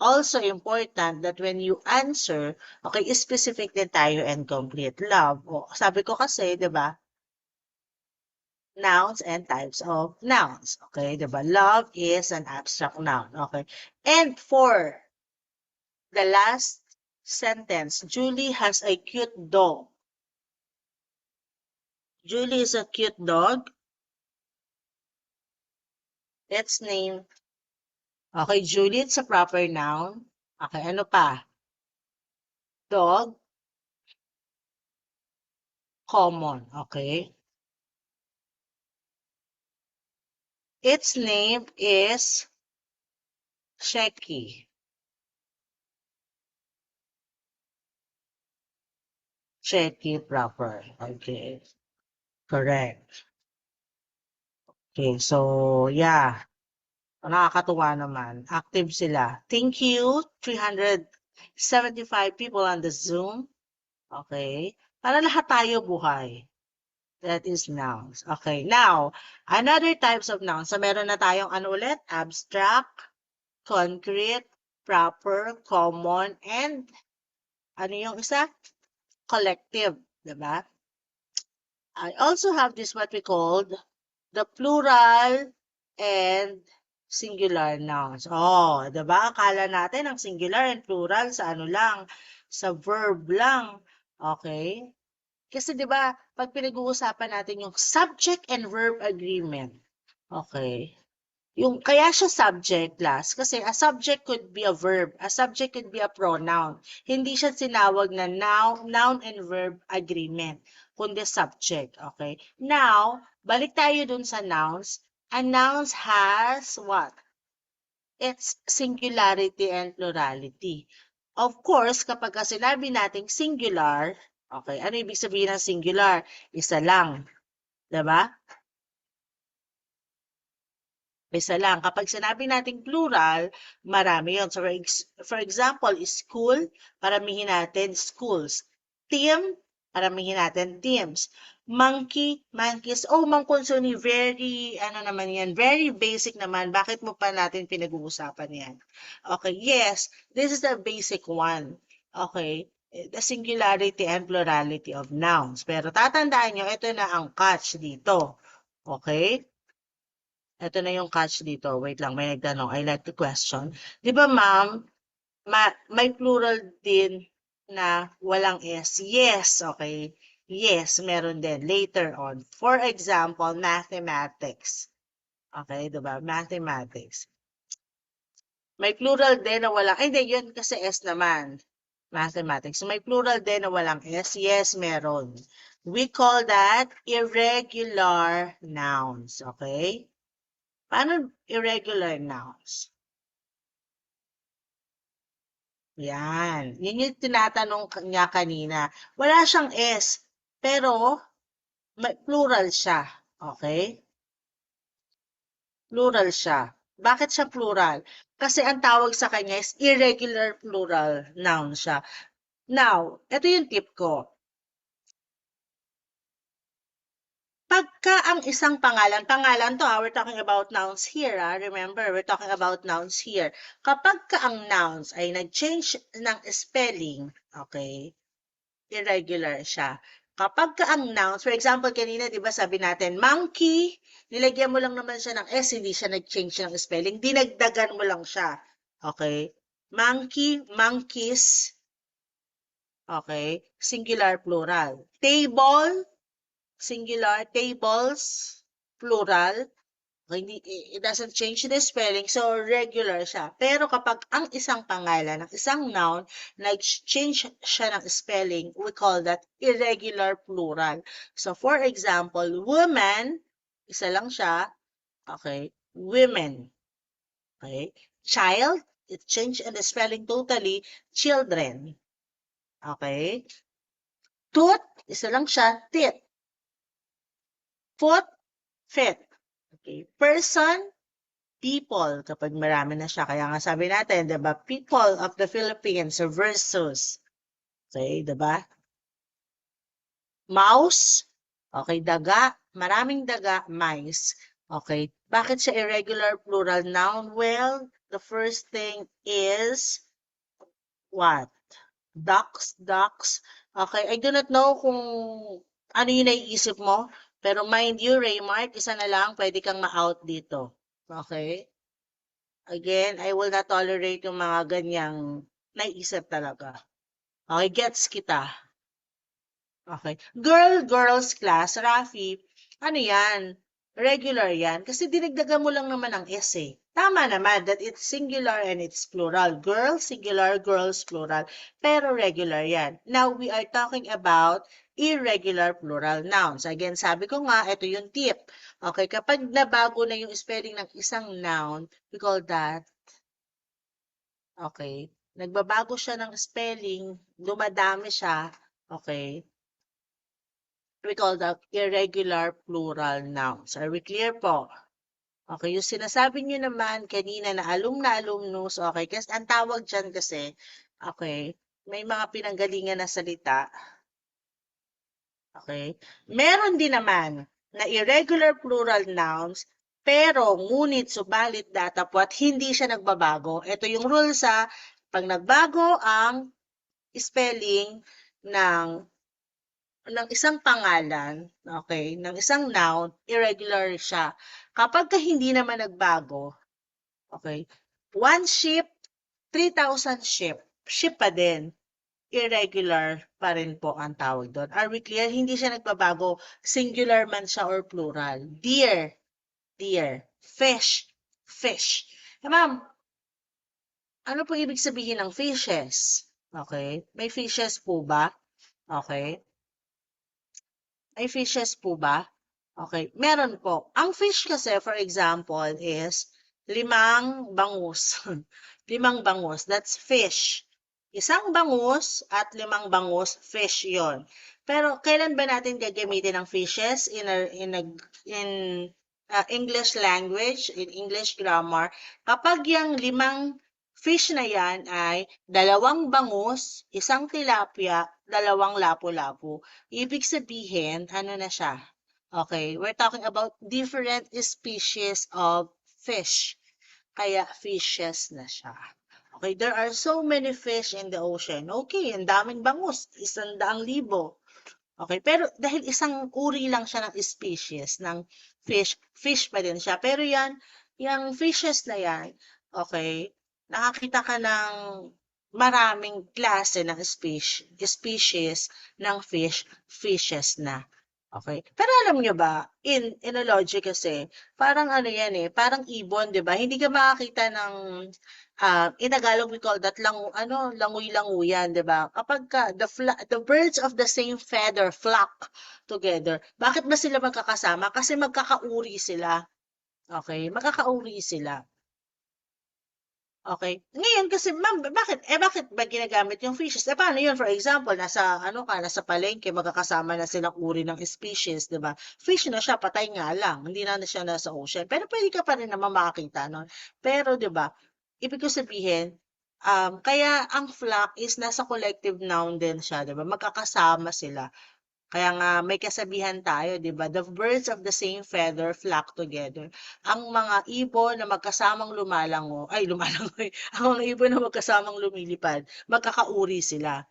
also important that when you answer, okay, specific din tayo and complete. Love. O, sabi ko kasi, di ba, nouns and types of nouns. Okay, di ba? Love is an abstract noun. Okay. And for the last sentence, Julie has a cute dog. Julie is a cute dog. Its name. Okay, Julie, it's a proper noun. Okay, ano pa? Dog. Common. Okay. Its name is Shecky. Shecky proper. Okay. Correct. Okay, so yeah. Nakakatuwa naman. Active sila. Thank you, 375 people on the Zoom. Okay. Para lahat tayo buhay. That is nouns. Okay. Now, another types of nouns. So, meron na tayong ano ulit? Abstract, concrete, proper, common, and ano yung isa? Collective. Diba? I also have this what we called the plural and singular nouns. Oh, 'di ba? Akala natin ang singular and plural sa ano lang, sa verb lang. Okay? Kasi 'di ba, pag pinag-uusapan natin yung subject and verb agreement. Okay? Yung kaya siya subject class kasi a subject could be a verb, a subject could be a pronoun. Hindi siya sinawag na noun and verb agreement, kundi subject, okay? Now, balik tayo dun sa nouns. A nouns has what? Its singularity and plurality. Of course, kapag sinabi nating singular, okay, ano ibig sabihin ng singular? Isa lang, 'di ba? Isa lang. Kapag sinabi nating plural, marami yun. So, for example, school, paramihin natin schools. Team, paramihin natin teams. Monkey, monkeys. Oh, Mang Consuni, very, ano naman yan, very basic naman. Bakit mo pa natin pinag-uusapan yan? Okay, yes, this is the basic one. Okay, the singularity and plurality of nouns. Pero tatandaan nyo, ito na ang catch dito. Okay? Ito na yung catch dito. Wait lang, may nagtanong. I like the question. Di ba, ma'am, may plural din na walang S? Yes, okay. Yes, meron din. Later on. For example, mathematics. Okay, di ba? Mathematics. May plural din na walang, ay, hindi, yun kasi S naman. Mathematics. So, may plural din na walang S? Yes, meron. We call that irregular nouns. Okay? Paano irregular nouns? Yan. Yun yung tinatanong niya kanina. Wala siyang S, pero may plural siya. Okay? Plural siya. Bakit siya plural? Kasi ang tawag sa kanya is irregular plural noun siya. Now, ito yung tip ko. Pagka ang isang pangalan to we're talking about nouns here, remember, we're talking about nouns here. Kapag ka ang nouns ay nag-change ng spelling, okay, irregular siya. Kapag ka ang nouns, for example, kanina, di ba sabi natin, monkey, nilagyan mo lang naman siya ng S, hindi siya nag-change ng spelling, dinagdagan mo lang siya. Okay? Monkey, monkeys, okay, singular, plural. Table, singular, tables, plural. Hindi, it doesn't change the spelling, so regular siya. Pero kapag ang isang pangalan, ng isang noun, nag-change siya ng spelling, we call that irregular plural. So, for example, woman, isa lang siya, okay, women, okay, child, it changed in the spelling totally, children, okay, tooth, isa lang siya, teeth, foot, feet. Okay. Person, people, kapag marami na siya. Kaya nga sabi natin, diba, people of the Philippines versus, okay, diba? Mouse, okay, daga, maraming daga, mice. Okay, bakit siya irregular plural noun? Well, the first thing is what? Ducks. Okay, I do not know kung ano yung naiisip mo, pero mind you, Raymark, isa na lang, pwede kang ma-out dito. Okay? Again, I will not tolerate yung mga ganyang naiisip talaga. Okay, gets kita. Okay. Girls class, Rafi, ano yan? Regular yan. Kasi dinagdagan mo lang naman ang S eh. Tama naman that it's singular and it's plural. Girls, singular, girls, plural. Pero regular yan. Now, we are talking about irregular plural nouns. Again, sabi ko nga, ito yung tip. Okay, kapag nabago na yung spelling ng isang noun, we call that, okay, nagbabago siya ng spelling, dumadami siya, okay, we call that irregular plural nouns. Are we clear po? Okay, yung sinasabi nyo naman kanina na alumnus, okay, kasi ang tawag dyan kasi, okay, may mga pinanggalingan na salita, okay, meron din naman na irregular plural nouns, pero ngunit, subalit, datapwat, hindi siya nagbabago. Ito yung rule sa pag nagbago ang spelling ng isang pangalan, okay, ng isang noun, irregular siya. Kapag hindi naman nagbago, okay, 1 sheep, 3,000 sheep, sheep pa din. Irregular pa rin po ang tawag doon. Are we clear? Hindi siya nagbabago. Singular man siya or plural. Deer, deer. Fish, fish. Ma'am, ano po ibig sabihin ng fishes? Okay? May fishes po ba? Okay? May fishes po ba? Okay, meron po. Ang fish kasi, for example, is 5 bangus. 5 bangus, that's fish. Isang bangus at 5 bangus, fish yon. Pero kailan ba natin gagamitin ang fishes in English language, in English grammar? Kapag yung 5 fish na yan ay 2 bangus, 1 tilapia, 2 lapu-lapu. Ibig sabihin, ano na siya? Okay, we're talking about different species of fish. Kaya fishes na siya. Okay, there are so many fish in the ocean. Okay, ang daming bangus, 100,000. Okay, pero dahil isang uri lang siya ng species ng fish, fish pa din siya. Pero yan, yung fishes na yan, okay, nakakita ka ng maraming klase ng species ng fish, fishes na. Okay. Pero alam nyo ba, in a logic kasi, parang ano yan eh, parang ibon, di ba? Hindi ka makakita ng, in Tagalog we call that langoy-languyan, di ba? Kapag the birds of the same feather flock together. Bakit ba sila magkakasama? Kasi magkakauri sila. Okay, magkakauri sila. Okay. Ngayon kasi ma'am, bakit ba ginagamit yung fishes? Paano yun? For example, nasa palengke, magkakasama na silang uri ng species, 'di ba? Fish na siya, patay nga lang. Hindi na siya nasa ocean. Pero pwede ka pa rin naman makakita nun. Pero 'di ba? Ibig ko sabihin, kaya ang flock is nasa collective noun din siya, 'di ba? Magkakasama sila. Kaya nga may kasabihan tayo, 'di ba? The birds of the same feather flock together. Ang mga ibon na magkasamang lumalangoy. Ang mga ibon na magkasamang lumilipad, magkakauri sila.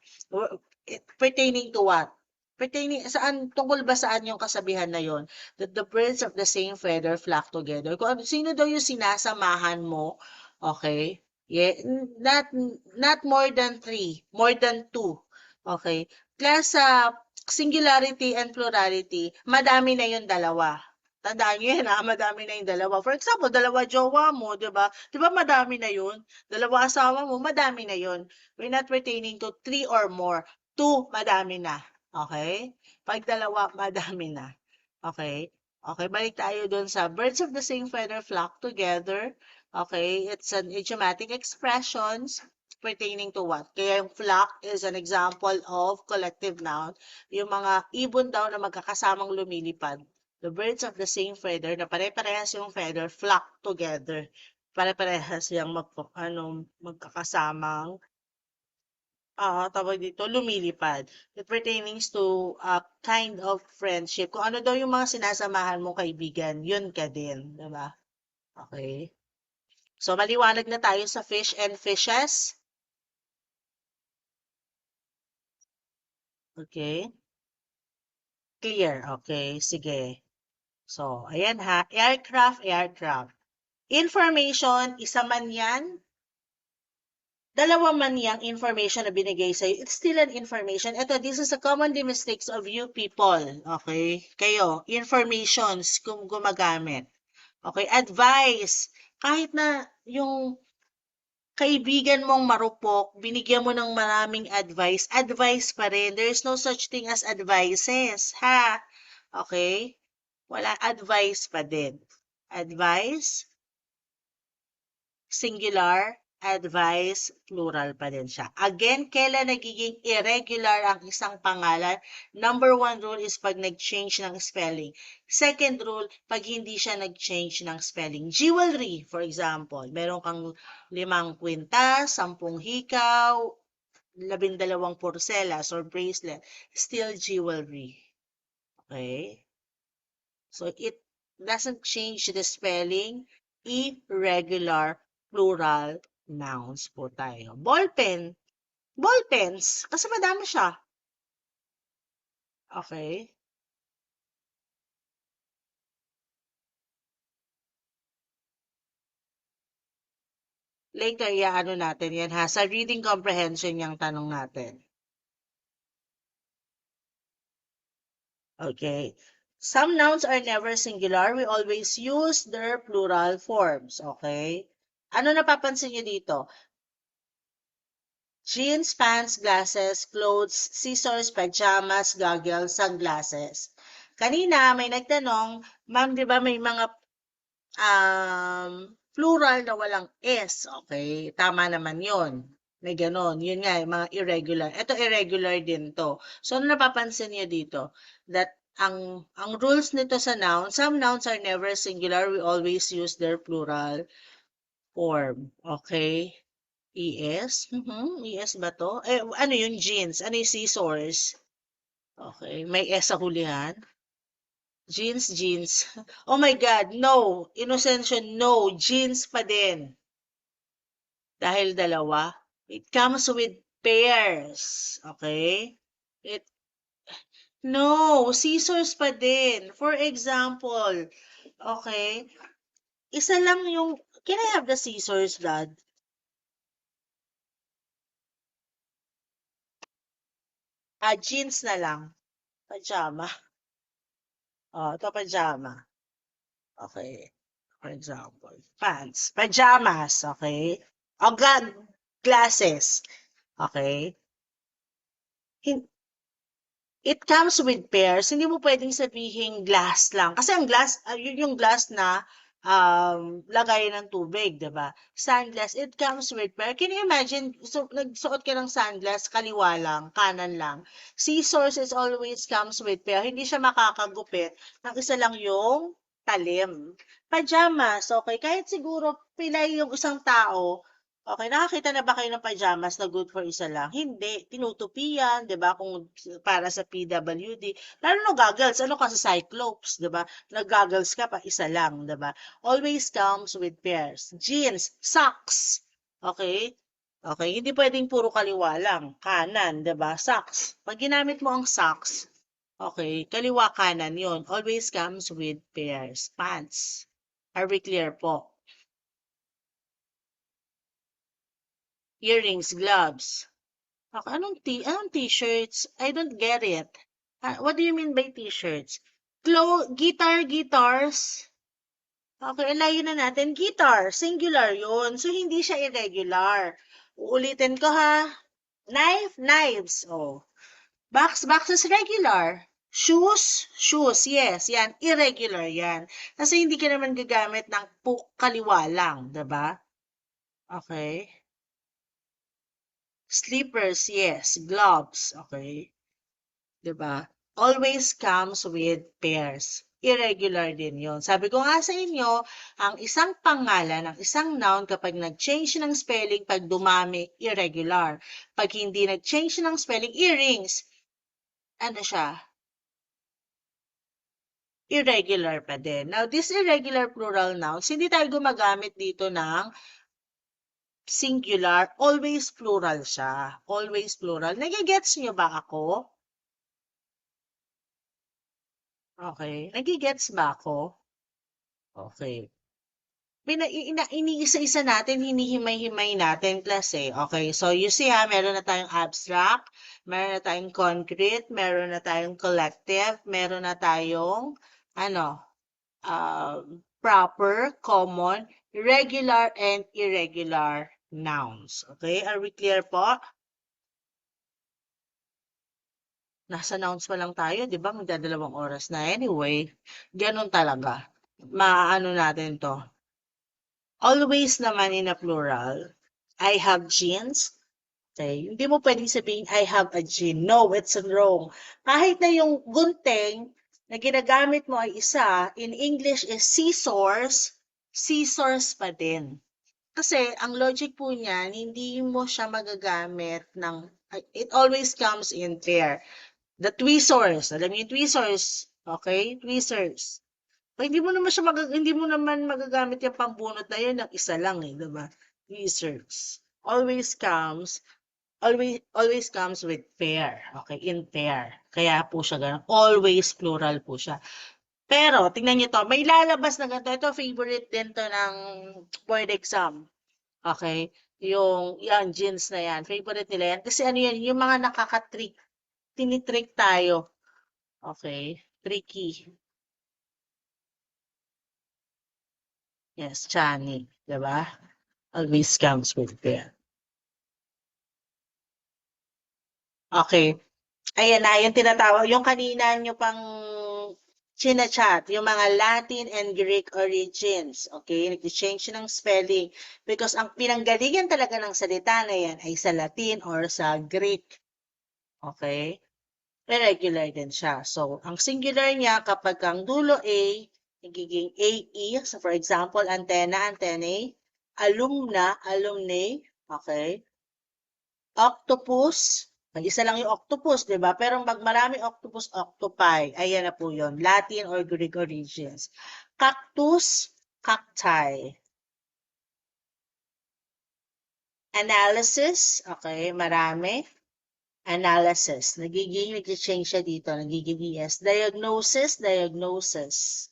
Pertaining to what? Pertaining saan, tungkol ba saan yung kasabihan na yon? That the birds of the same feather flock together. Kung sino daw yung sinasamahan mo, okay? Yeah, not more than 3, more than 2. Okay? Class sa singularity and plurality, madami na yung dalawa. Tandaan nyo yan, madami na yung dalawa. For example, 2 jowa mo, di ba? Di ba madami na yun? 2 asawa mo, madami na yun. We're not pertaining to 3 or more. 2, madami na. Okay? Pag 2, madami na. Okay? Okay, balik tayo dun sa birds of the same feather flock together. Okay, it's an idiomatic expressions pertaining to what? Kaya yung flock is an example of collective noun. Yung mga ibon daw na magkakasamang lumilipad. The birds of the same feather na pare-parehas yung feather flock together. Pare-parehas yung magkakasamang tawag dito, lumilipad. It pertaining to a kind of friendship. Kung ano daw yung mga sinasamahan mong kaibigan, yun ka din. Diba? Okay? So, maliwanag na tayo sa fish and fishes. Okay. Clear. Okay, sige. So, ayan ha. Aircraft, aircraft. Information, isa man yan, dalawa man yang information na binigay sa'yo, it's still an information. Ito, this is a commonly mistakes of you people. Okay? Kayo, informations kung gumagamit. Okay? Advice. Kahit na yung kaibigan mong marupok, binigyan mo ng maraming advice, advice pa rin. There's no such thing as advices. Ha? Okay? Wala, advice pa din. Advice, singular, advice, plural pa din siya. Again, kailan nagiging irregular ang isang pangalan? Number one rule is pag nag-change ng spelling. Second rule, pag hindi siya nag-change ng spelling. Jewelry, for example. Meron kang 5 kwintas, 10 hikaw, 12 porcelas or bracelet. Still jewelry. Okay? So, it doesn't change the spelling. Irregular plural nouns po tayo. Ballpen. Ballpens. Kasi madami siya. Okay? Later, ano natin yan ha. Sa reading comprehension yung tanong natin. Okay. Some nouns are never singular. We always use their plural forms. Okay? Ano napapansin niyo dito? Jeans, pants, glasses, clothes, scissors, pajamas, goggles, sunglasses. Kanina may nagtanong, ma'am, di ba may mga plural na walang S, okay? Tama naman yon. May ganon. Yun nga, mga irregular. Ito irregular din to. So, ano napapansin niyo dito? That ang rules nito sa noun, some nouns are never singular. We always use their plural form. Okay? ES? ES ba to? Eh, ano yung jeans? Ano yung scissors? Okay. May S sa hulihan? Jeans, jeans. Oh my God, no. Inocencio, no. Jeans pa din. Dahil dalawa. It comes with pairs. Okay? It, no. Scissors pa din. For example, okay? Isa lang yung, can I have the scissors, Dad? Jeans na lang. Pajama. Oh, ito pajama. Okay. For example, pants, pajamas, okay? O glasses, okay? It comes with pairs. Hindi mo pwedeng sabihin glass lang. Kasi ang glass, yun yung glass na lagay ng tubig, di ba? Sunglass, it comes with pair. Can you imagine, so, nagsuot ka ng sunglass, kaliwa lang, kanan lang. Scissors is always comes with pair. Hindi siya makakagupit. Ang isa lang yung talim. Pajamas, okay. Kahit siguro pilay yung isang tao, okay, nakakita na ba kayo ng pajamas na good for isa lang? Hindi. Tinutupi yan, di ba? Kung para sa PWD. Lalo na goggles. Ano ka sa Cyclops, di ba? Nag-goggles ka pa, isa lang, di ba? Always comes with pairs. Jeans, socks. Okay? Okay, hindi pwedeng puro kaliwa lang. Kanan, di ba? Socks. Pag ginamit mo ang socks, okay, kaliwa kanan yon. Always comes with pairs. Pants. Are we clear po? Earrings, gloves. Okay, anong t-shirts? I don't get it. What do you mean by t-shirts? Guitars. Okay, layo na natin. Guitar, singular yun. So, hindi siya irregular. Uulitin ko ha. Knives. Oh. Boxes, regular. Shoes, yes, yan. Irregular yan. Kasi hindi ka naman gagamit ng kaliwa lang, diba? Okay. Slippers, yes. Gloves, okay. Diba? Always comes with pairs. Irregular din yon. Sabi ko nga sa inyo, ang isang pangalan, ang isang noun, kapag nag-change ng spelling, pag dumami, irregular. Pag hindi nag-change ng spelling, earrings, ano siya? irregular pa din. Now, this irregular plural nouns, hindi tayo gumagamit dito ng singular, always plural siya. Always plural. Nagigets niyo ba ako? Okay. Nagigets ba ako? Okay. Iniisa-isa natin, hinihimay-himay natin class eh. Okay, so you see meron na tayong abstract, meron na tayong concrete, meron na tayong collective, meron na tayong ano, proper, common, regular, and irregular nouns. Okay, are we clear po? Nasa nouns pa lang tayo, di ba? Magdadalawang oras na. Anyway, ganun talaga. Maano natin to. Always naman in a plural, I have jeans. Okay? Hindi mo pwedeng sabihin, I have a jean. No, it's wrong. Kahit na yung gunting na ginagamit mo ay isa, in English is scissors, scissors pa din. Kasi ang logic po niyan, hindi mo siya magagamit ng, it always comes in pair. The tweezers, alam niyo yung tweezers, okay? Tweezers. Hindi mo naman magagamit yung pambunot na yun ng isa lang eh, 'di ba? Research always comes with pair. Okay, in pair. Kaya po siya ganun. Always plural po siya. Pero tingnan niyo to, may lalabas na ganito. Ito favorite din to ng board exam. Okay? Yung jeans na yan. Favorite nila yan. Kasi ano yan, yung mga nakaka-trick. Tinitrick tayo. Okay? Tricky. Yes, Chani. Diba? Always comes with pair. Okay. Ayan na, yung tinatawag, yung kanina nyo pang chinachat, yung mga Latin and Greek origins. Okay? Nag-change ng spelling. Because ang pinanggalingan talaga ng salita na yan ay sa Latin or sa Greek. Okay? Irregular din siya. So, ang singular niya kapag ang dulo A, nagiging AE. So, for example, antenna, antennae. Alumna, alumni. Okay? Octopus, isa lang yung octopus, di ba? Pero magmarami octopus, octopi. Ayan na po yun. Latin or Greek origins. Cactus, cacti. Analysis, okay, marami. Analysis. Nag-change siya dito. Nagiging ES. Diagnosis, diagnosis.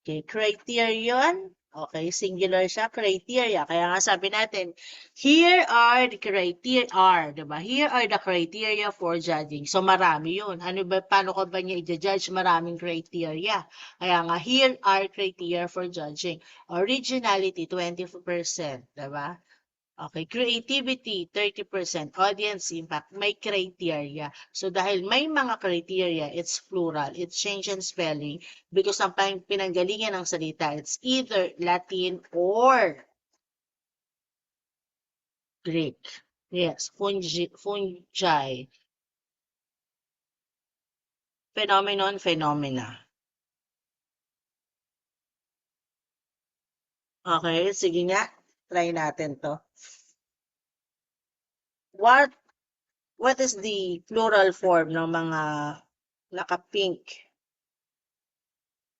Okay, criterion. Okay, singular siya, criteria. Kaya nga sabi natin, here are the criteria, diba? Here are the criteria for judging. So, marami yun. Ano ba, paano ko ba niya i-judge? Maraming criteria. Kaya nga, here are criteria for judging. Originality, 20%, diba? Okay, creativity, 30%. Audience impact, may criteria. So, dahil may mga criteria, it's plural. It's change in spelling because ang pinanggalingan ng salita, it's either Latin or Greek. Yes, fungi. Phenomenon, phenomena. Okay, sige nga. Try natin to. What is the plural form ng mga naka-pink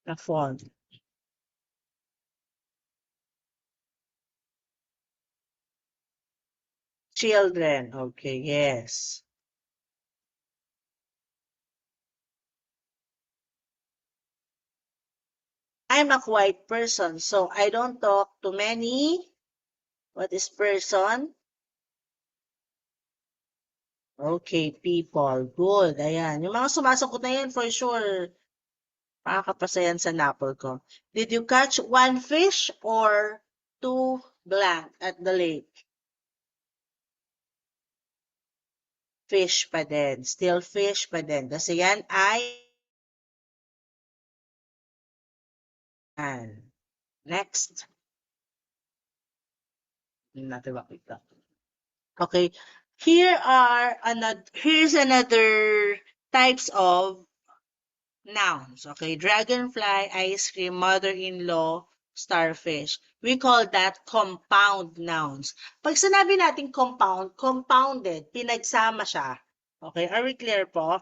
na font? Children. Okay, yes. I'm a quiet person, so I don't talk to many. What is person? Okay, people. Good. Ayan. Yung mga sumasagot na yan, for sure, makakapasa yan sa napol ko. Did you catch one fish or two blank at the lake? Fish pa din. Still fish pa din. Kasi yan ay next. Natin makita. Okay. Here's another types of nouns. Okay. Dragonfly, ice cream, mother-in-law, starfish. We call that compound nouns. Pag sinabi natin compound, compounded, pinagsama siya. Okay. Are we clear po?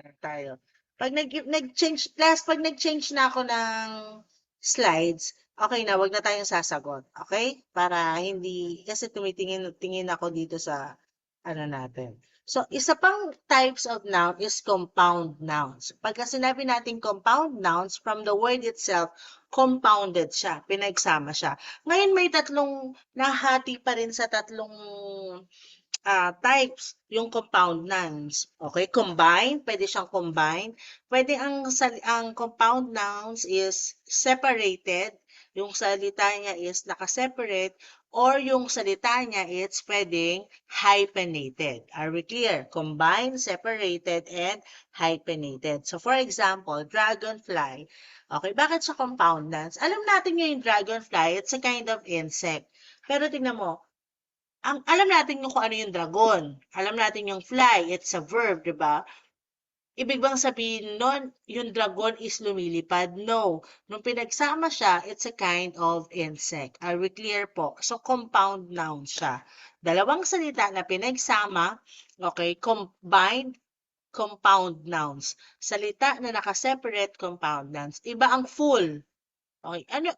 Ayan tayo. Pag pag nag-change na ako ng slides, okay na, wag na tayong sasagot. Okay? Para hindi, kasi tingin ako dito sa, ano natin. So, isa pang types of noun is compound nouns. Pagka sinabi natin compound nouns, from the word itself, compounded siya, pinagsama siya. Ngayon may tatlong, nahati pa rin sa tatlong types, yung compound nouns. Okay, combine, pwede siyang combine. Pwede ang compound nouns is separated, yung salita niya is nakaseparate, or yung salita niya is pwedeng hyphenated. Are we clear? Combined, separated, and hyphenated. So for example, dragonfly. Okay, bakit siya compound nouns? Alam natin yung dragonfly, it's a kind of insect. Pero tingnan mo, alam natin yung kung ano yung dragon. Alam natin yung fly, it's a verb, di ba? Ibig bang sabihin nun, yung dragon is lumilipad? No. Nung pinagsama siya, it's a kind of insect. Are we clear po? So, compound noun siya. Dalawang salita na pinagsama, okay, combined compound nouns. Salita na nakaseparate compound nouns. Iba ang full. Okay, ano,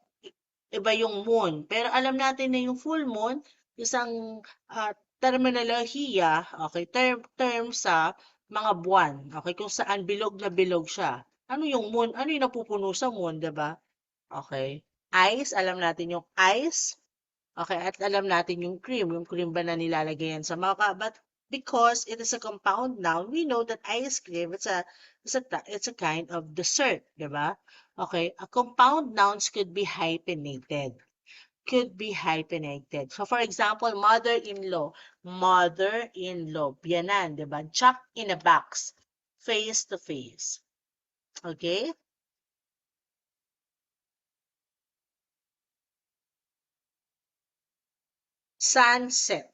iba yung moon. Pero alam natin na yung full moon, isang terminolohiya, okay, term sa mga buwan, okay, kung saan bilog na bilog siya. Ano yung moon? Ano yung napupuno sa moon, 'di ba? Okay. Ice, alam natin yung ice. Okay, at alam natin yung cream ba na nilalagay yan sa mukha, but because it is a compound noun, we know that ice cream, it's a kind of dessert, di ba? Okay, a compound nouns could be hyphenated. Could be hyphenated. So for example, mother-in-law, mother-in-law, biyanan, di ba? Chuck in a box, face to face. Okay? Sunset.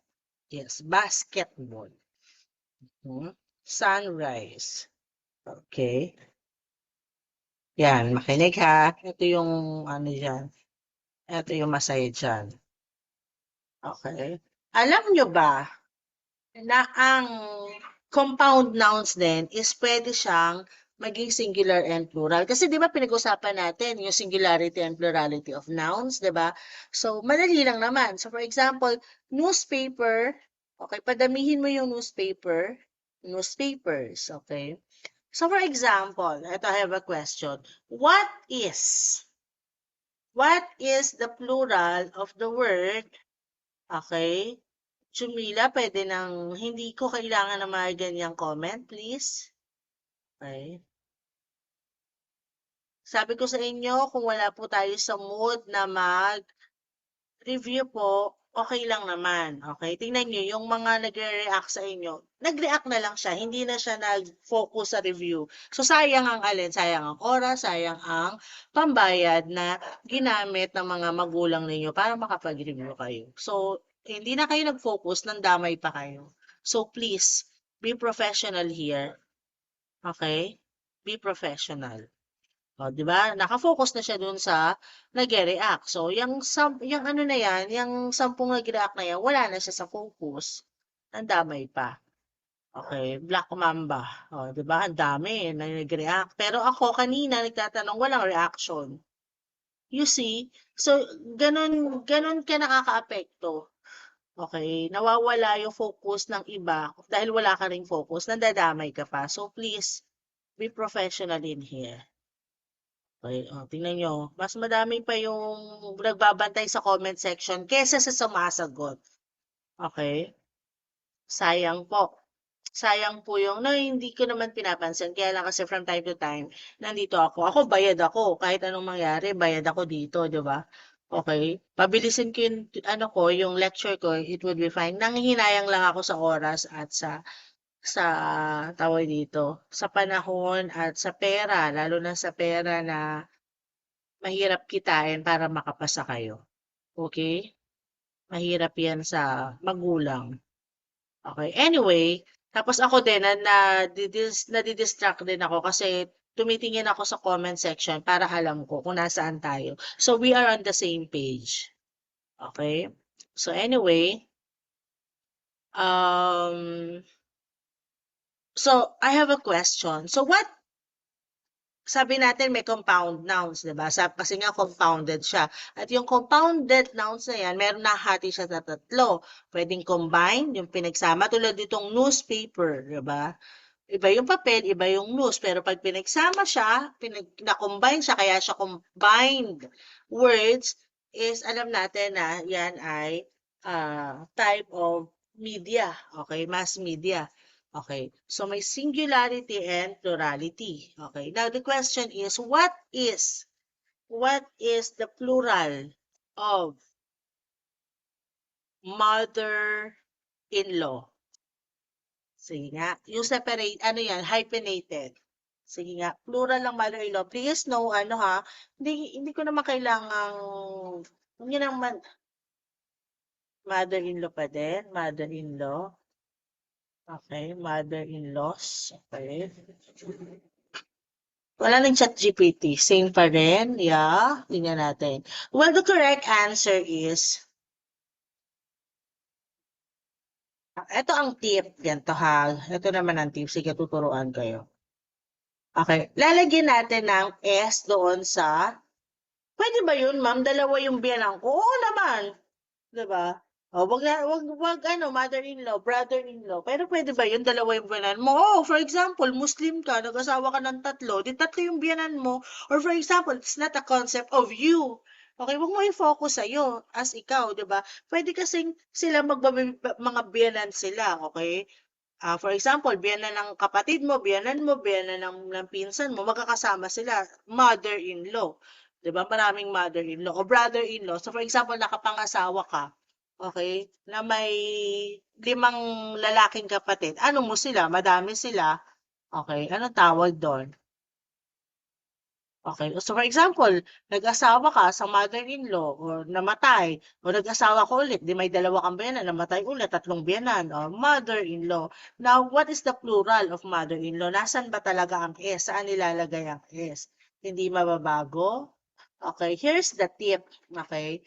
Yes, basketball. Hmm? Sunrise. Okay. Yan, makinig ha. Ito yung ano diyan. Ito yung masaya diyan. Okay. Alam nyo ba na ang compound nouns din is pwede siyang maging singular and plural. Kasi di ba pinag-usapan natin yung singularity and plurality of nouns, di ba? So, madali lang naman. So, for example, newspaper, okay, padamihin mo yung newspaper, newspapers, okay? So, for example, ito I have a question. What is the plural of the word, okay? Chumila, pwede nang hindi ko kailangan ng mga ganyang comment, please. Okay. Sabi ko sa inyo, kung wala po tayo sa mood na mag-review po, okay lang naman. Okay? Tingnan nyo, yung mga nagre-react sa inyo, nag-react na lang siya, hindi na siya nag-focus sa review. So, sayang ang alin, sayang ang oras, sayang ang pambayad na ginamit ng mga magulang ninyo para makapag-review kayo. So, hindi na kayo nag-focus, nandamay pa kayo. So, please, be professional here. Okay? Be professional. O, 'di ba? Naka-focus na siya dun sa nagre-react. So, yung ano na yan, yung 10 nagre-react na yan, wala na siya sa focus. Ang damay pa. Okay, Black Mamba. O, 'di ba? Ang dami na nag-react. Pero ako kanina nagtatanong, walang reaction. You see? So, ganun ka nakakaapekto. Okay, nawawala yung focus ng iba dahil wala ka ring focus, nandadamay ka pa. So, please, be professional in here. Okay, tingnan nyo, mas madami pa yung nagbabantay sa comment section kesa sa sumasagot. Okay? Sayang po. Sayang po yung, no, hindi ko naman pinapansin. Kaya lang kasi from time to time, nandito ako. Ako, bayad ako. Kahit anong mangyari, bayad ako dito, di ba? Okay? Pabilisin ko yung, ano ko, yung lecture ko, it would be fine. Nanghihinayang lang ako sa oras at sa tawag dito, sa panahon at sa pera, lalo na sa pera na mahirap kitain para makapasa kayo. Okay? Mahirap yan sa magulang. Okay. Anyway, tapos ako din nadidistract din ako kasi tumitingin ako sa comment section para alam ko kung nasaan tayo. So we are on the same page. Okay? So anyway, um So, I have a question. So, what sabi natin may compound nouns, 'di ba? Kasi nga compounded siya. At yung compounded nouns na yan, meron nahati siya sa tatlo. Pwedeng combine, yung pinagsama, tulad ditong newspaper, 'di ba? Iba yung papel, iba yung news. Pero pag pinagsama siya, na-combine siya, kaya siya combined words, is alam natin na yan ay type of media. Okay, mass media. Okay, so may singularity and plurality. Okay, now the question is, what is the plural of mother-in-law? Sige nga, yung separate, ano yan, hyphenated. Sige nga, plural ng mother-in-law. Please, no, ano ha, hindi ko naman kailangang, hindi naman, mother-in-law pa din, mother-in-law. Okay, mother-in-laws. Okay. Wala ng chat GPT. Same pa rin. Yeah. Tingnan natin. Well, the correct answer is, ito ang tip. Ganito ha. Ito naman ang tip. Sige, tuturuan kayo. Okay. Lalagyan natin ng S doon sa, pwede ba yun, ma'am? Dalawa yung biyanang ko. Oo naman. 'Di ba? Oh, wag ano, mother-in-law, brother-in-law. Pero pwede ba yun, dalawa yung biyanan mo? Oh, for example, Muslim ka, nag-asawa ka ng tatlo, di tatlo yung biyanan mo. Or for example, it's not a concept of you. Okay, wag mo i-focus sa'yo as ikaw, di ba? Pwede kasing sila mga biyanan sila, okay? For example, biyanan ng kapatid mo, biyanan ng pinsan mo, magkakasama sila, mother-in-law. 'Di ba? Maraming mother-in-law o brother-in-law. So for example, nakapangasawa ka, okay, na may 5 lalaking kapatid. Ano mo sila? Madami sila. Okay, anong tawag doon? Okay. So for example, nag-asawa ka sa mother-in-law o namatay o nag-asawa ka ulit, di may dalawa kang biyanan, namatay ulit, 3 biyanan o mother-in-law. Now, what is the plural of mother-in-law? Nasaan ba talaga ang S? Saan nilalagay ang S? Hindi mababago? Okay, here's the tip. Okay.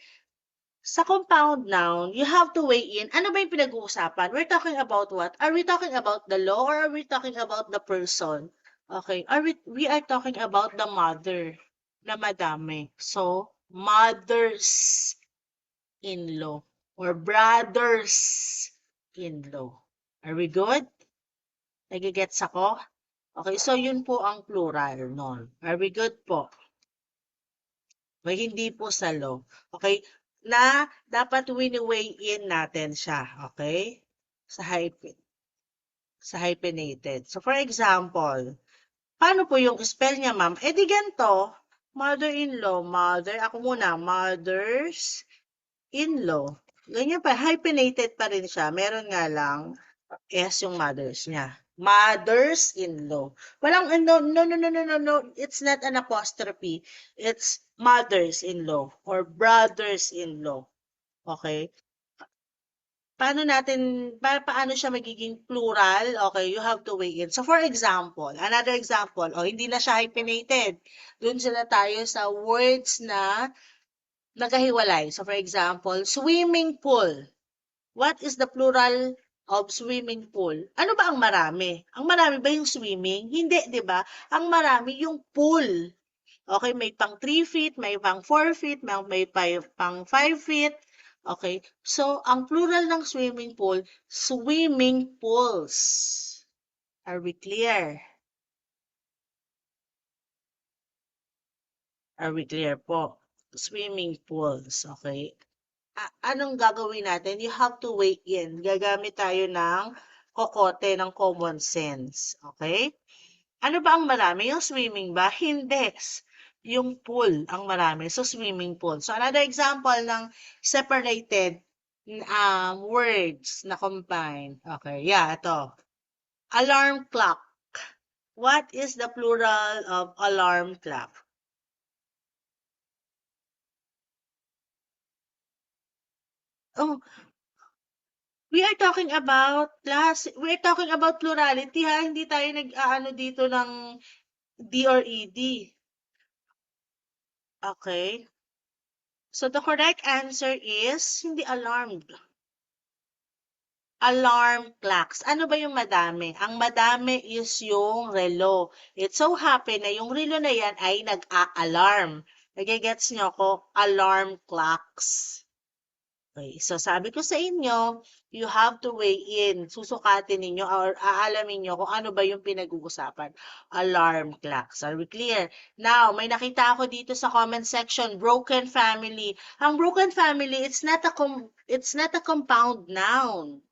Sa compound noun, you have to weigh in. Ano ba yung pinag-uusapan? We're talking about what? Are we talking about the law or are we talking about the person? Okay. We are talking about the mother na madami. So, mothers-in-law or brothers-in-law. Are we good? Nagigets ako? Okay, so yun po ang plural nun. Are we good po? May hindi po sa law. Okay? Na dapat wini-weigh in natin siya. Okay? Sa hyphenated. So for example, paano po yung spell niya, ma'am? Eh di ganito, mother-in-law, mother, ako muna, mothers-in-law. Ganyan pa, hyphenated pa rin siya. Meron nga lang S yung mothers niya. Mothers-in-law. Walang, no, no, no, no, no, no, no. It's not an apostrophe. It's mothers-in-law or brothers-in-law. Okay? Paano siya magiging plural? Okay, you have to weigh in. So, for example, another example, hindi na siya hyphenated. Doon sila tayo sa words na nagkahiwalay. So, for example, swimming pool. What is the plural of swimming pool? Ano ba ang marami? Ang marami ba yung swimming? Hindi, di ba? Ang marami yung pool. Okay, may pang 3 feet, may pang 4 feet, may pang 5 feet. Okay, so ang plural ng swimming pool, swimming pools. Are we clear? Are we clear po? Swimming pools, okay? Anong gagawin natin? You have to weigh in. Gagamit tayo ng kokote ng common sense. Okay? Ano ba ang marami? Yung swimming ba? Hindi. Yung pool ang marami. So, swimming pool. So, another example ng separated words na combined. Okay, yeah, ito. Alarm clock. What is the plural of alarm clock? Oh, we're talking about plurality ha, hindi tayo nag-aano dito ng D or ED. Okay? So the correct answer is hindi alarmed. Alarm clocks. Ano ba yung madami? Ang madami is yung relo. It so happen na yung relo na yan ay nag-a-alarm. Nagigets nyo ko? Alarm clocks. Okay. So sabi ko sa inyo, you have to weigh in. Susukatin ninyo or aalamin nyo kung ano ba yung pinag-uusapan. Alarm clocks. Are we clear? Now, may nakita ako dito sa comment section, broken family. Ang broken family, it's not a compound noun.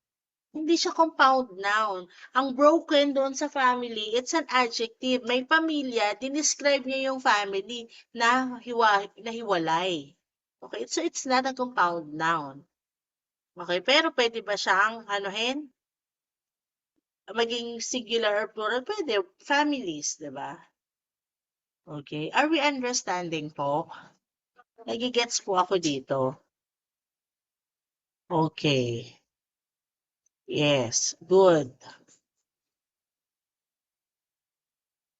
Hindi siya compound noun. Ang broken doon sa family, it's an adjective. May pamilya, dinescribe niya yung family na hiwalay. Okay, so it's not a compound noun. Okay, pero pwede ba siyang anuhin? Maging singular or plural? Pwede, families, di ba? Okay, are we understanding po? Nagigets po ako dito. Okay. Yes, good.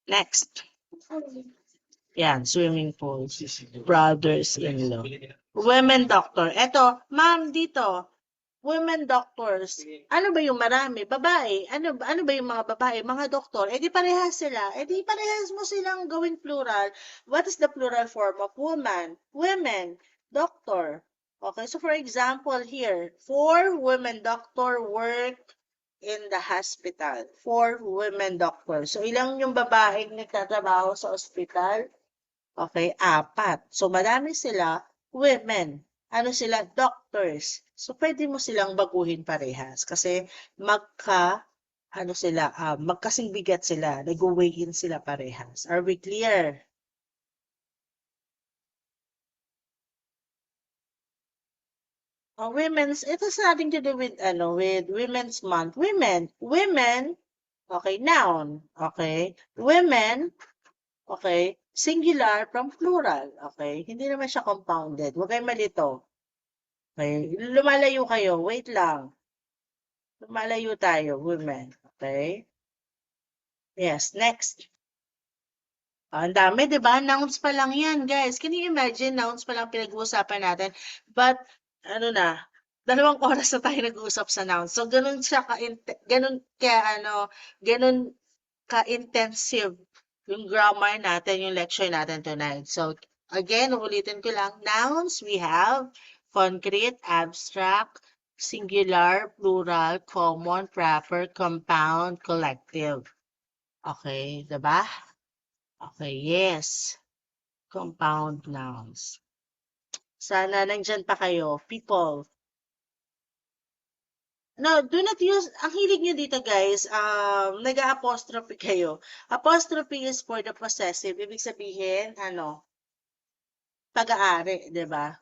Next. Yan, swimming pool. Brothers-in-law. Women doctor. Eto, ma'am, dito. Women doctors. Ano ba yung marami? Babae. Ano ba yung mga babae? Mga doktor. Eh di parehas sila. Eh di parehas mo silang gawing plural. What is the plural form of woman? Women. Doctor. Okay, so for example here, 4 women doctor work in the hospital. 4 women doctors. So ilang yung babaeng nagtatrabaho sa ospital? Okay, 4. So madami sila, women. Ano sila? Doctors. So pwede mo silang baguhin parehas kasi magkasing bigat sila. Nag-weigh in sila parehas. Are we clear? Women's, it has nothing to do with Women's Month. Women, okay, noun, okay. Women, okay, singular from plural, okay. Hindi naman siya compounded. Huwag kayong malito. Okay, lumalayo kayo. Wait lang. Lumalayo tayo, women. Okay? Yes, next. Ang dami, di ba? Nouns pa lang yan, guys. Can you imagine, nouns pa lang pinag-uusapan natin? But, ano na, 2 oras na tayo nag-uusap sa nouns. So, ganun ka-intensive yung grammar natin, yung lecture natin tonight. So, again, ulitin ko lang, nouns, we have concrete, abstract, singular, plural, common, proper, compound, collective. Okay, diba? Okay, yes. Compound nouns. Sana nandyan pa kayo. People. No, do not use, ang hilig nyo dito guys, nag-apostrophe kayo. Apostrophe is for the possessive. Ibig sabihin, pag-aari, di ba?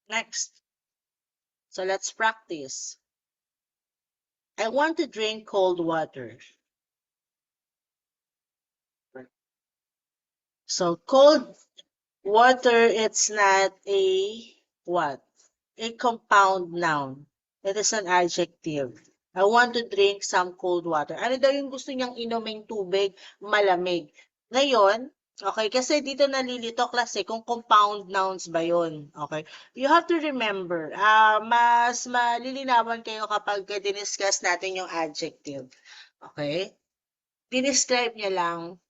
Next. So let's practice. I want to drink cold water. So cold water, it's not a what? A compound noun. It is an adjective. I want to drink some cold water. Ano daw yung gusto niyang inuming tubig? Malamig. Ngayon, okay, kasi dito nalilito klase kung compound nouns ba yun. Okay? You have to remember, mas malilinawan kayo kapag diniscuss natin yung adjective. Okay? Dinescribe niya lang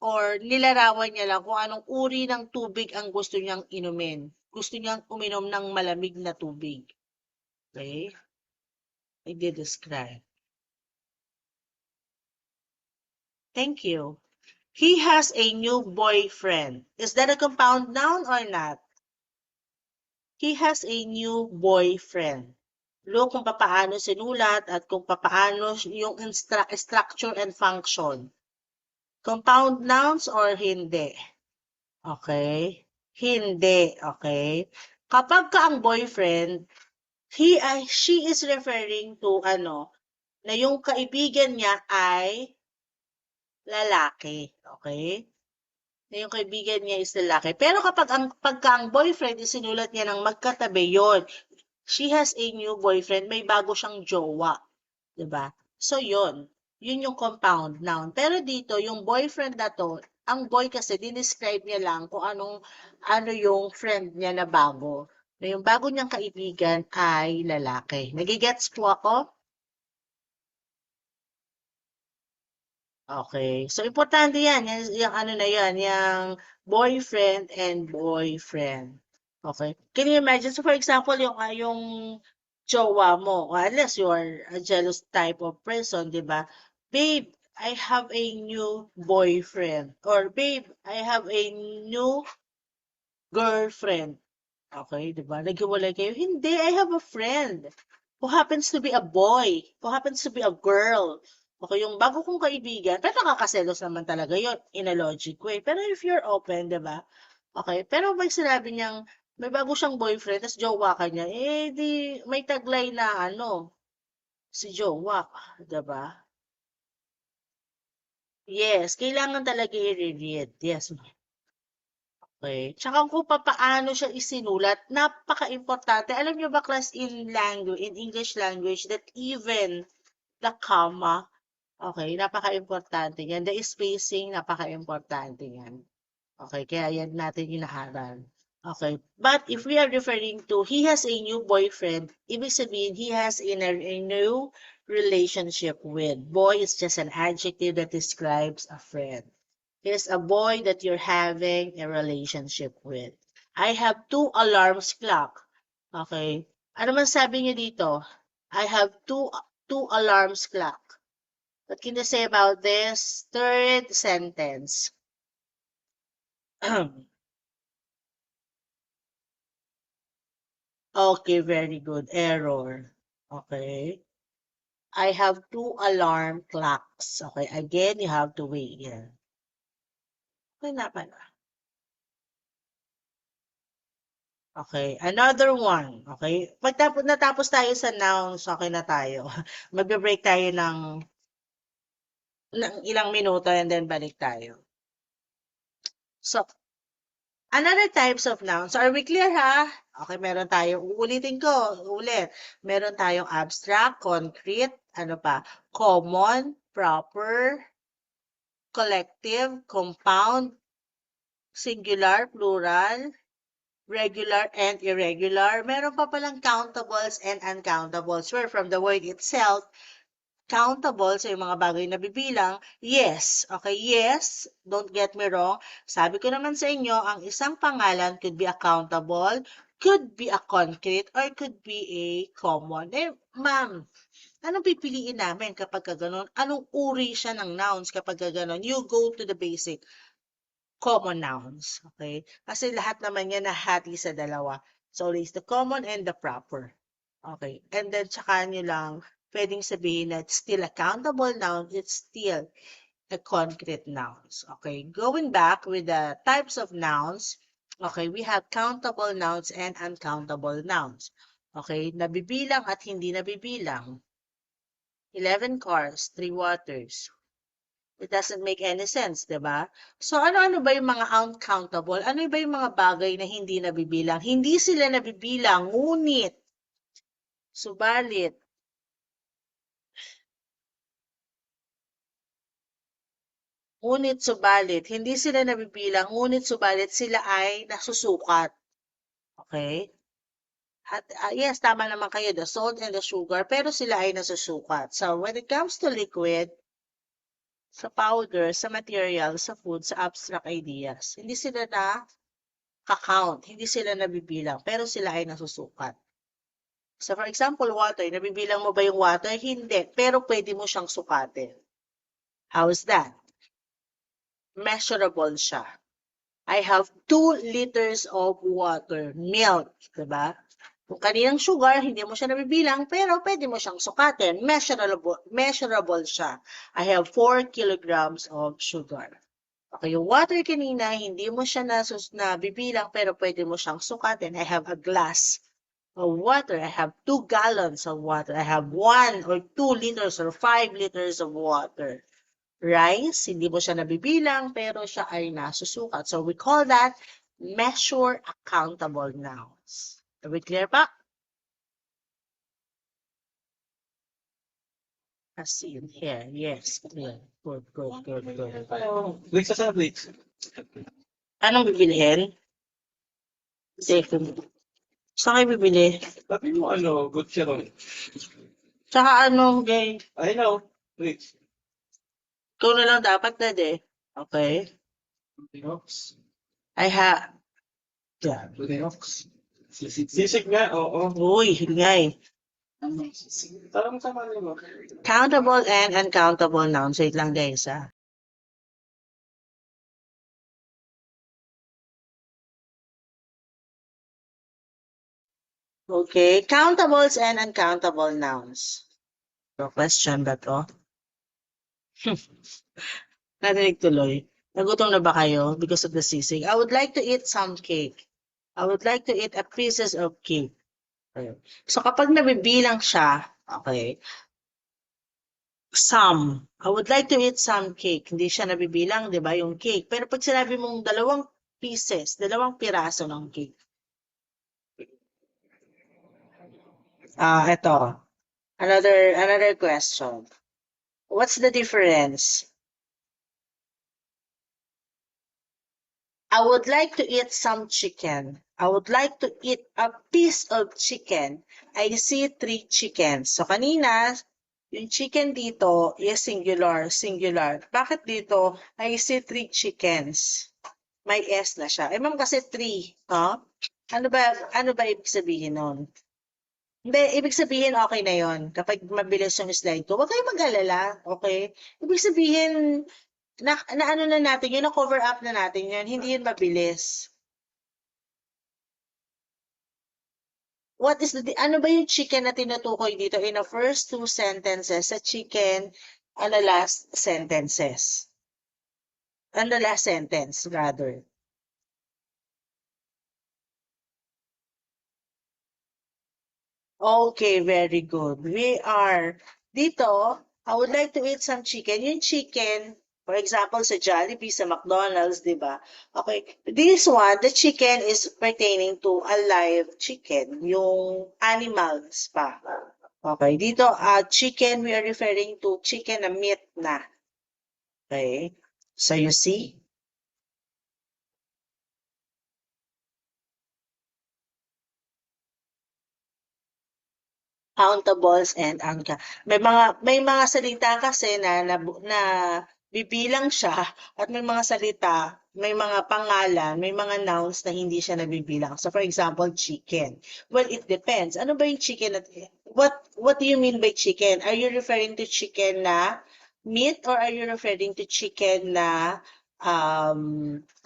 or nilarawan niya lang kung anong uri ng tubig ang gusto niyang inumin. Gusto niyang uminom ng malamig na tubig. Okay? I did describe. Thank you. He has a new boyfriend. Is that a compound noun or not? He has a new boyfriend. Look kung paano sinulat at kung paano yung structure and function. Compound nouns or hindi? Okay? Hindi. Okay? Kapag ka ang boyfriend, she is referring to na yung kaibigan niya ay lalaki. Okay? Na yung kaibigan niya is lalaki. Pero pagka ang boyfriend is sinulat niya ng magkatabi yon, she has a new boyfriend, may bago siyang jowa. Diba? So, yun yung compound noun. Pero dito, yung boyfriend na to, Ang boy kasi dinescribe niya lang kung ano yung friend niya na bago. Na yung bago niyang kaibigan ay lalaki. Nagigets po ako? Okay. So, importante yan. Yung ano na yan, yung boyfriend and boyfriend. Okay. Can you imagine? So, for example, yung jowa mo, unless you are a jealous type of person, di ba? Babe, I have a new boyfriend. Or, babe, I have a new girlfriend. Okay, di ba? Naghiwalay kayo. Hindi, I have a friend who happens to be a boy, who happens to be a girl. Okay, yung bago kong kaibigan, pero nakakaselos naman talaga yun in a logic way. Pero if you're open, di ba? Okay, pero pag sinabi niyang may bago siyang boyfriend, tapos jowa ka niya, eh di may taglay na si jowa, di ba? Yes, kailangan talaga i-read. Yes, okay. Tsaka kung papaano siya isinulat, napaka-importante. Alam niyo ba, class, in English language, that even the comma, okay, napaka-importante yan. The spacing, napaka-importante yan. Okay, kaya yan natin inaharal. Okay, but if we are referring to he has a new boyfriend, ibig sabihin he has a new relationship with. Boy is just an adjective that describes a friend. Is a boy that you're having a relationship with. I have two alarms clock. Okay. Ano man sabi niyo dito? I have two alarms clock. What can you say about this third sentence? Okay, very good. Error. Okay. I have two alarm clocks. Okay, again, you have to wait here. Okay na pala. Okay, another one. Okay, pag natapos tayo sa nouns, okay na tayo. Magbe-break tayo ng ilang minuto and then balik tayo. So, another types of nouns. So, are we clear ha? Okay, meron tayo. Uulitin ko. Ulit. Meron tayong abstract, concrete, ano pa? Common, proper, collective, compound, singular, plural, regular and irregular. Meron pa palang countables and uncountables. Where from the word itself, countable sa yung mga bagay na bibilang, yes. Okay, yes. Don't get me wrong. Sabi ko naman sa inyo, ang isang pangalan could be a countable, could be a concrete, or could be a common. Eh, ma'am, anong pipiliin namin kapag gano'n? Anong uri siya ng nouns kapag gano'n? You go to the basic common nouns. Okay? Kasi lahat naman yan nahati sa dalawa. So, it's the common and the proper. Okay. And then, tsaka nyo lang, pwedeng sabihin na it's still a countable noun, it's still a concrete nouns. Okay. Going back with the types of nouns, okay, we have countable nouns and uncountable nouns. Okay. Nabibilang at hindi nabibilang. 11 cars, 3 waters. It doesn't make any sense, 'di ba? So ano-ano ba yung mga uncountable? Ano ba yung mga bagay na hindi nabibilang? Hindi sila nabibilang, ngunit, subalit, subalit, hindi sila nabibilang, ngunit subalit sila ay nasusukat. Okay? At yes, tama naman kayo, the salt and the sugar, pero sila ay nasusukat. So when it comes to liquid, sa powder, sa material, sa food, sa abstract ideas, hindi sila na count, hindi sila nabibilang, pero sila ay nasusukat. So for example, water, nabibilang mo ba yung water? Hindi, pero pwede mo siyang sukatin. How is that? Measurable siya. I have 2 liters of water, milk, diba? Kung kaninang sugar, hindi mo siya nabibilang, pero pwede mo siyang sukatin. Measurable siya. I have 4 kilograms of sugar. Okay, yung water kanina, hindi mo siya nabibilang, pero pwede mo siyang sukatin. I have a glass of water. I have 2 gallons of water. I have 1 or 2 liters or 5 liters of water. Rice, hindi mo siya nabibilang, pero siya ay nasusukat. So we call that measure accountable nouns. Are we clear pa? As seen here. Yes, clear. Good, good, good, good. Blix sa Blix. Anong bibilhin? Safe. Saan kayo bibili? Sabi mo good siya ron. Tsaka ano, gay? I know, Blix. Ikaw na lang dapat na Okay. Blix. I have. Yeah, Blix. Sisig nga, oo. Uy, ngay. Parang tama niyo mo. Countable and uncountable nouns. Wait lang guys, ah. Okay, countables and uncountable nouns. So, question ba to? Narinig tuloy. Nagutom na ba kayo because of the sisig? I would like to eat some cake. I would like to eat a pieces of cake. Okay. So, kapag nabibilang siya, okay, some. I would like to eat some cake. Hindi siya nabibilang, di ba, yung cake. Pero pag sinabi mong dalawang pieces, dalawang piraso ng cake. Ito. Another question. What's the difference? I would like to eat some chicken. I would like to eat a piece of chicken. I see 3 chickens. So kanina, yung chicken dito is singular, singular. Bakit dito, I see 3 chickens? May S na siya. Eh ma'am kasi 3, no? Ano ba ibig sabihin nun? Hindi, ibig sabihin okay na yon. Kapag mabilis yung slide ko, huwag kayong mag-alala, okay? Ibig sabihin, na ano na natin yun, na-cover up na natin yun, hindi yun mabilis. What is ano ba yung chicken na tinutukoy dito in the first 2 sentences sa chicken and the last sentences? And the last sentence, rather. Okay, very good. We are, dito, I would like to eat some chicken. Yung chicken, for example, sa Jollibee, sa McDonald's, di ba? Okay, this one, the chicken is pertaining to a live chicken, yung animals pa. Okay, dito, chicken, we are referring to chicken na meat na. Okay, so you see? Countables and may mga salita kasi na bibilang siya at may mga salita, may mga pangalan, may mga nouns na hindi siya nabibilang. So for example, chicken. Well, it depends. Ano ba yung chicken what do you mean by chicken? Are you referring to chicken na meat or are you referring to chicken na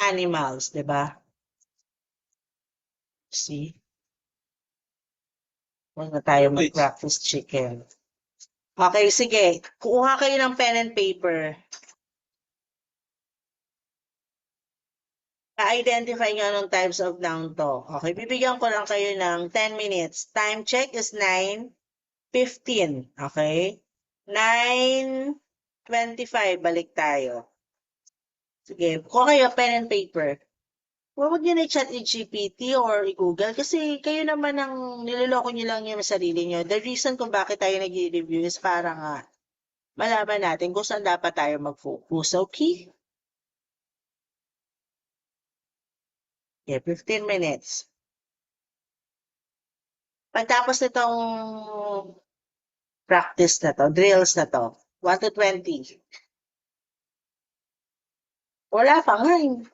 animals, 'di ba? See? Huwag na tayo mag-practice chicken. Okay, sige. Kuha kayo ng pen and paper. I-identify nyo anong types of noun to. Okay, bibigyan ko lang kayo ng 10 minutes. Time check is 9:15. Okay? 9:25, balik tayo. Sige, kuha kayo pen and paper. Huwag nyo na i-chat i-GPT or i-Google kasi kayo naman ang niloloko nyo lang yung sarili nyo. The reason kung bakit tayo nag-review is para nga malaman natin kung saan dapat tayo mag-focus. Okay? Yeah, 15 minutes. Pagtapos nitong practice na to, drills na to, 1 to 20. Wala pa nga eh.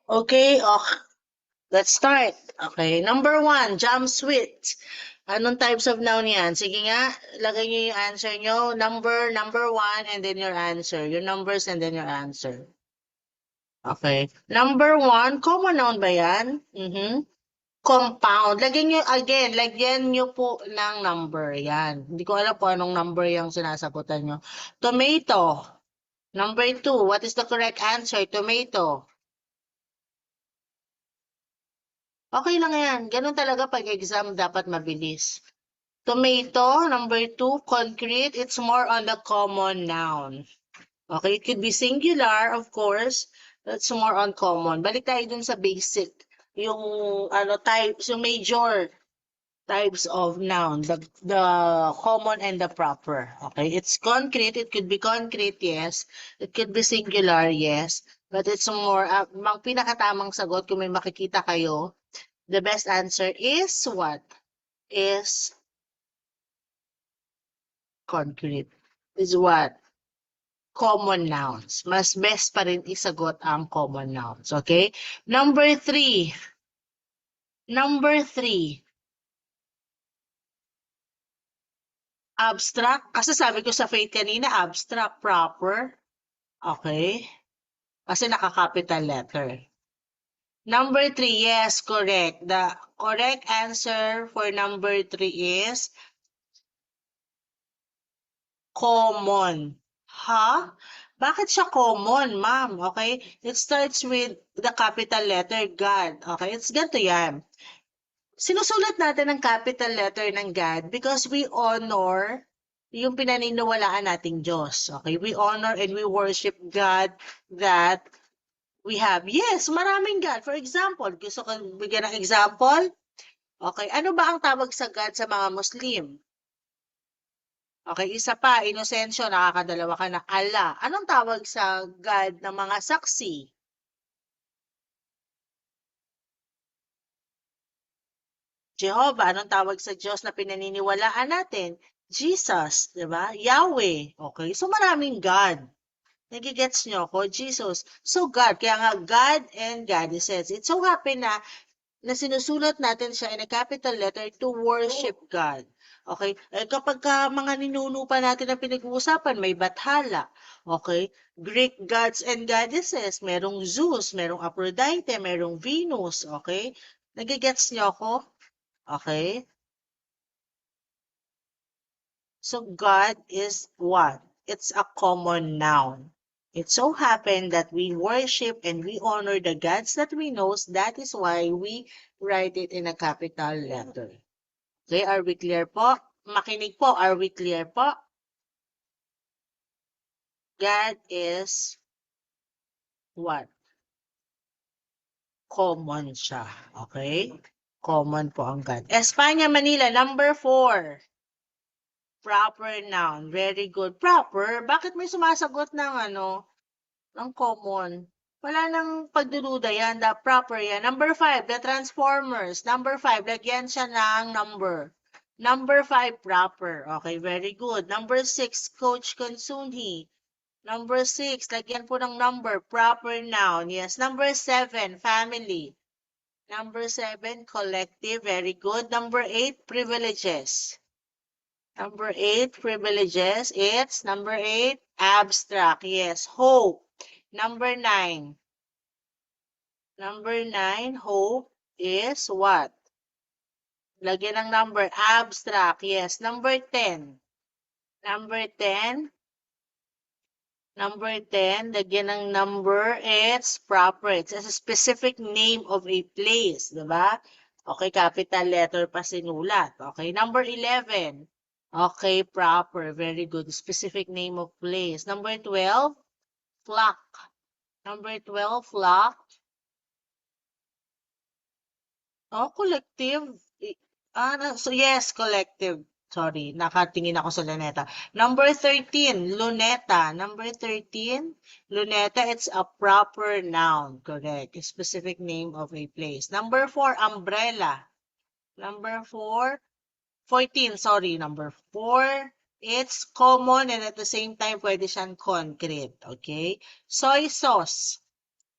Okay, let's start. Okay, number 1, jumpsuit. Anong types of noun yan? Sige nga, lagay niyo yung answer niyo. Number 1, and then your answer. Your numbers and then your answer. Okay. Number 1, common noun ba yan? Compound. Lagyan niyo po ng number. Yan. Hindi ko alam kung anong number yung sinasagutan niyo. Tomato. Number 2, what is the correct answer? Tomato. Okay lang yan. Ganun talaga pag exam dapat mabilis. Tomato, number 2, concrete. It's more on the common noun. Okay, it could be singular, of course. That's more on common. Balik tayo dun sa basic. Yung types, yung major types of noun, the common and the proper. Okay, it's concrete. It could be concrete, yes. It could be singular, yes. But it's more, mang pinakatamang sagot kung may makikita kayo, the best answer is what? Is concrete. Is what? Common nouns. Mas best pa rin isagot ang common nouns. Okay? Number 3. Number 3. Abstract. Kasi sabi ko sa Faith kanina, abstract, proper. Okay? Kasi naka-capital letter. Number 3, yes, correct. The correct answer for number 3 is common. Ha? Bakit siya common, ma'am? Okay? It starts with the capital letter God. Okay? It's ganito yan. Sinusulat natin ang capital letter ng God because we honor yung pinaniniwalaan nating Diyos. Okay? We honor and we worship God that we have. Yes, maraming God. For example, gusto ko bigyan ng example? Okay, ano ba ang tawag sa God sa mga Muslim? Okay, isa pa, Inocencio, nakakadalawa ka na. Allah. Anong tawag sa God ng mga saksi? Jehovah. Anong tawag sa Diyos na pinaniniwalaan natin? Jesus, di ba? Yahweh. Okay, so maraming God. Nagigets nyo ako? Jesus. So God, kaya nga God and goddesses. It so happen na sinusulat natin siya in a capital letter to worship God. Okay? Kapag mga ninuno pa natin ang pinag-uusapan, may Bathala. Okay? Greek gods and goddesses. Merong Zeus, merong Aphrodite, merong Venus. Okay? Nagigets niyo ako? Okay? So God is what? It's a common noun. It so happened that we worship and we honor the gods that we know. That is why we write it in a capital letter. Okay, are we clear po? Makinig po, are we clear po? God is what? Common siya. Okay? Common po ang God. Espanya, Manila, number 4. Proper noun. Very good. Proper? Bakit may sumasagot ng common? Wala nang pagdududa yan. The proper yan. Number 5, the Transformers. Number 5, lagyan siya ng number. Number 5, proper. Okay, very good. Number 6, Coach Consunhi. Number 6, lagyan po ng number. Proper noun. Yes. Number 7, family. Number 7, collective. Very good. Number 8, privileges. Number 8, privileges. It's number 8, abstract. Yes. Hope. Number 9. Number 9, hope is what? Lagyan ng number, abstract. Yes. Number 10. Number 10. Number 10, lagyan ng number, it's proper. It's a specific name of a place, diba? Okay, capital letter pa sinulat. Okay, number 11. Okay, proper. Very good. Specific name of place. Number 12, flock. Number 12, flock. Oh, collective. So yes, collective. Sorry, nakatingin ako sa luneta. Number 13, luneta. Number 13, luneta, it's a proper noun. Correct. A specific name of a place. Number 4, umbrella. Number 4, 14, sorry. Number 4, it's common and at the same time, pwede siyang concrete. Okay? Soy sauce.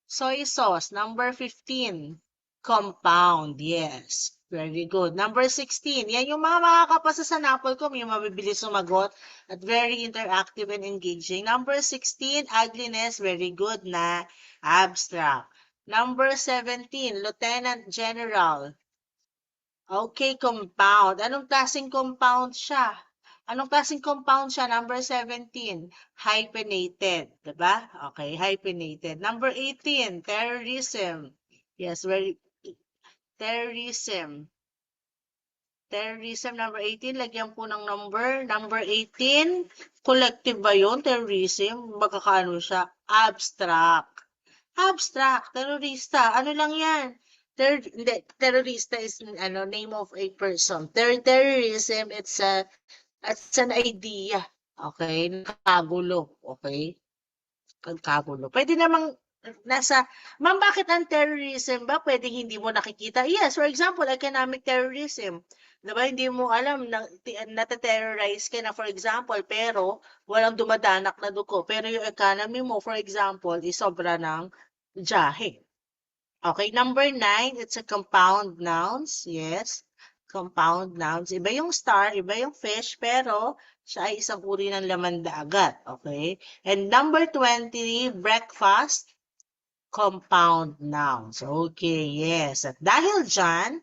Soy sauce. Number 15. Compound. Yes. Very good. Number 16. Yan yung mga makakapasa sa Napolcom, yung mabibilis sumagot at very interactive and engaging. Number 16. Ugliness. Very good na. Abstract. Number 17. Lieutenant General. Okay, compound. Anong klaseng compound siya? Anong klaseng compound siya? Number 17, hyphenated. Diba? Okay, hyphenated. Number 18, terrorism. Yes, very terrorism. Terrorism, number 18, lagyan po ng number. Number 18, collective ba yun? Terrorism? Magkakaano siya? Abstract. Abstract, terorista. Ano lang yan? Hindi, terrorista is name of a person. Terrorism, it's an idea. Okay? Nagkagulo. Okay? Nagkagulo. Pwede namang ma'am, bakit ang terrorism ba pwedeng hindi mo nakikita? Yes, for example, economic terrorism. Diba, hindi mo alam na nata-terrorize ka na, for example, pero walang dumadanak na dugo. Pero yung economy mo, for example, is sobra ng jahe. Okay, number 9, it's a compound nouns. Yes, compound nouns. Iba yung star, iba yung fish, pero siya ay isang uri ng laman dagat. Okay? And number 20, breakfast, compound nouns. Okay, yes. At dahil dyan,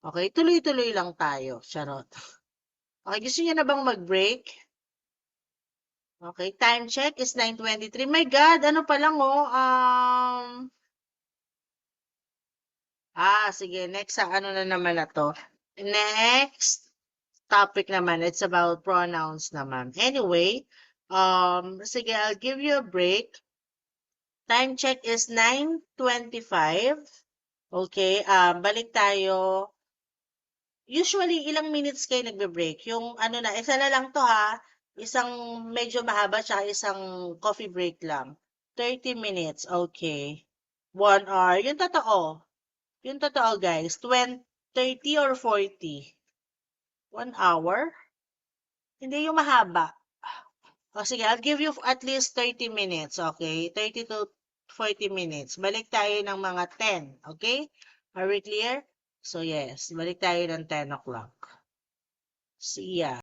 okay, tuloy-tuloy lang tayo. Charot. Okay, gusto niyo na bang mag-break? Okay, time check is 9:23. My God, ano pa lang oh, sige, next sa ano na naman na to. Next topic naman, it's about pronouns naman. Anyway, sige, I'll give you a break. Time check is 9:25. Okay, balik tayo. Usually, ilang minutes kayo nagbe-break? Yung ano na, isa na lang to ha. Isang medyo mahaba tsaka isang coffee break lang. 30 minutes, okay. 1 hour. Yung totoo. Yung totoo, guys. 30 or 40? 1 hour? Hindi yung mahaba. O sige, I'll give you at least 30 minutes, okay? 30 to 40 minutes. Balik tayo ng mga 10, okay? Are we clear? So yes, balik tayo ng 10 o'clock. See ya.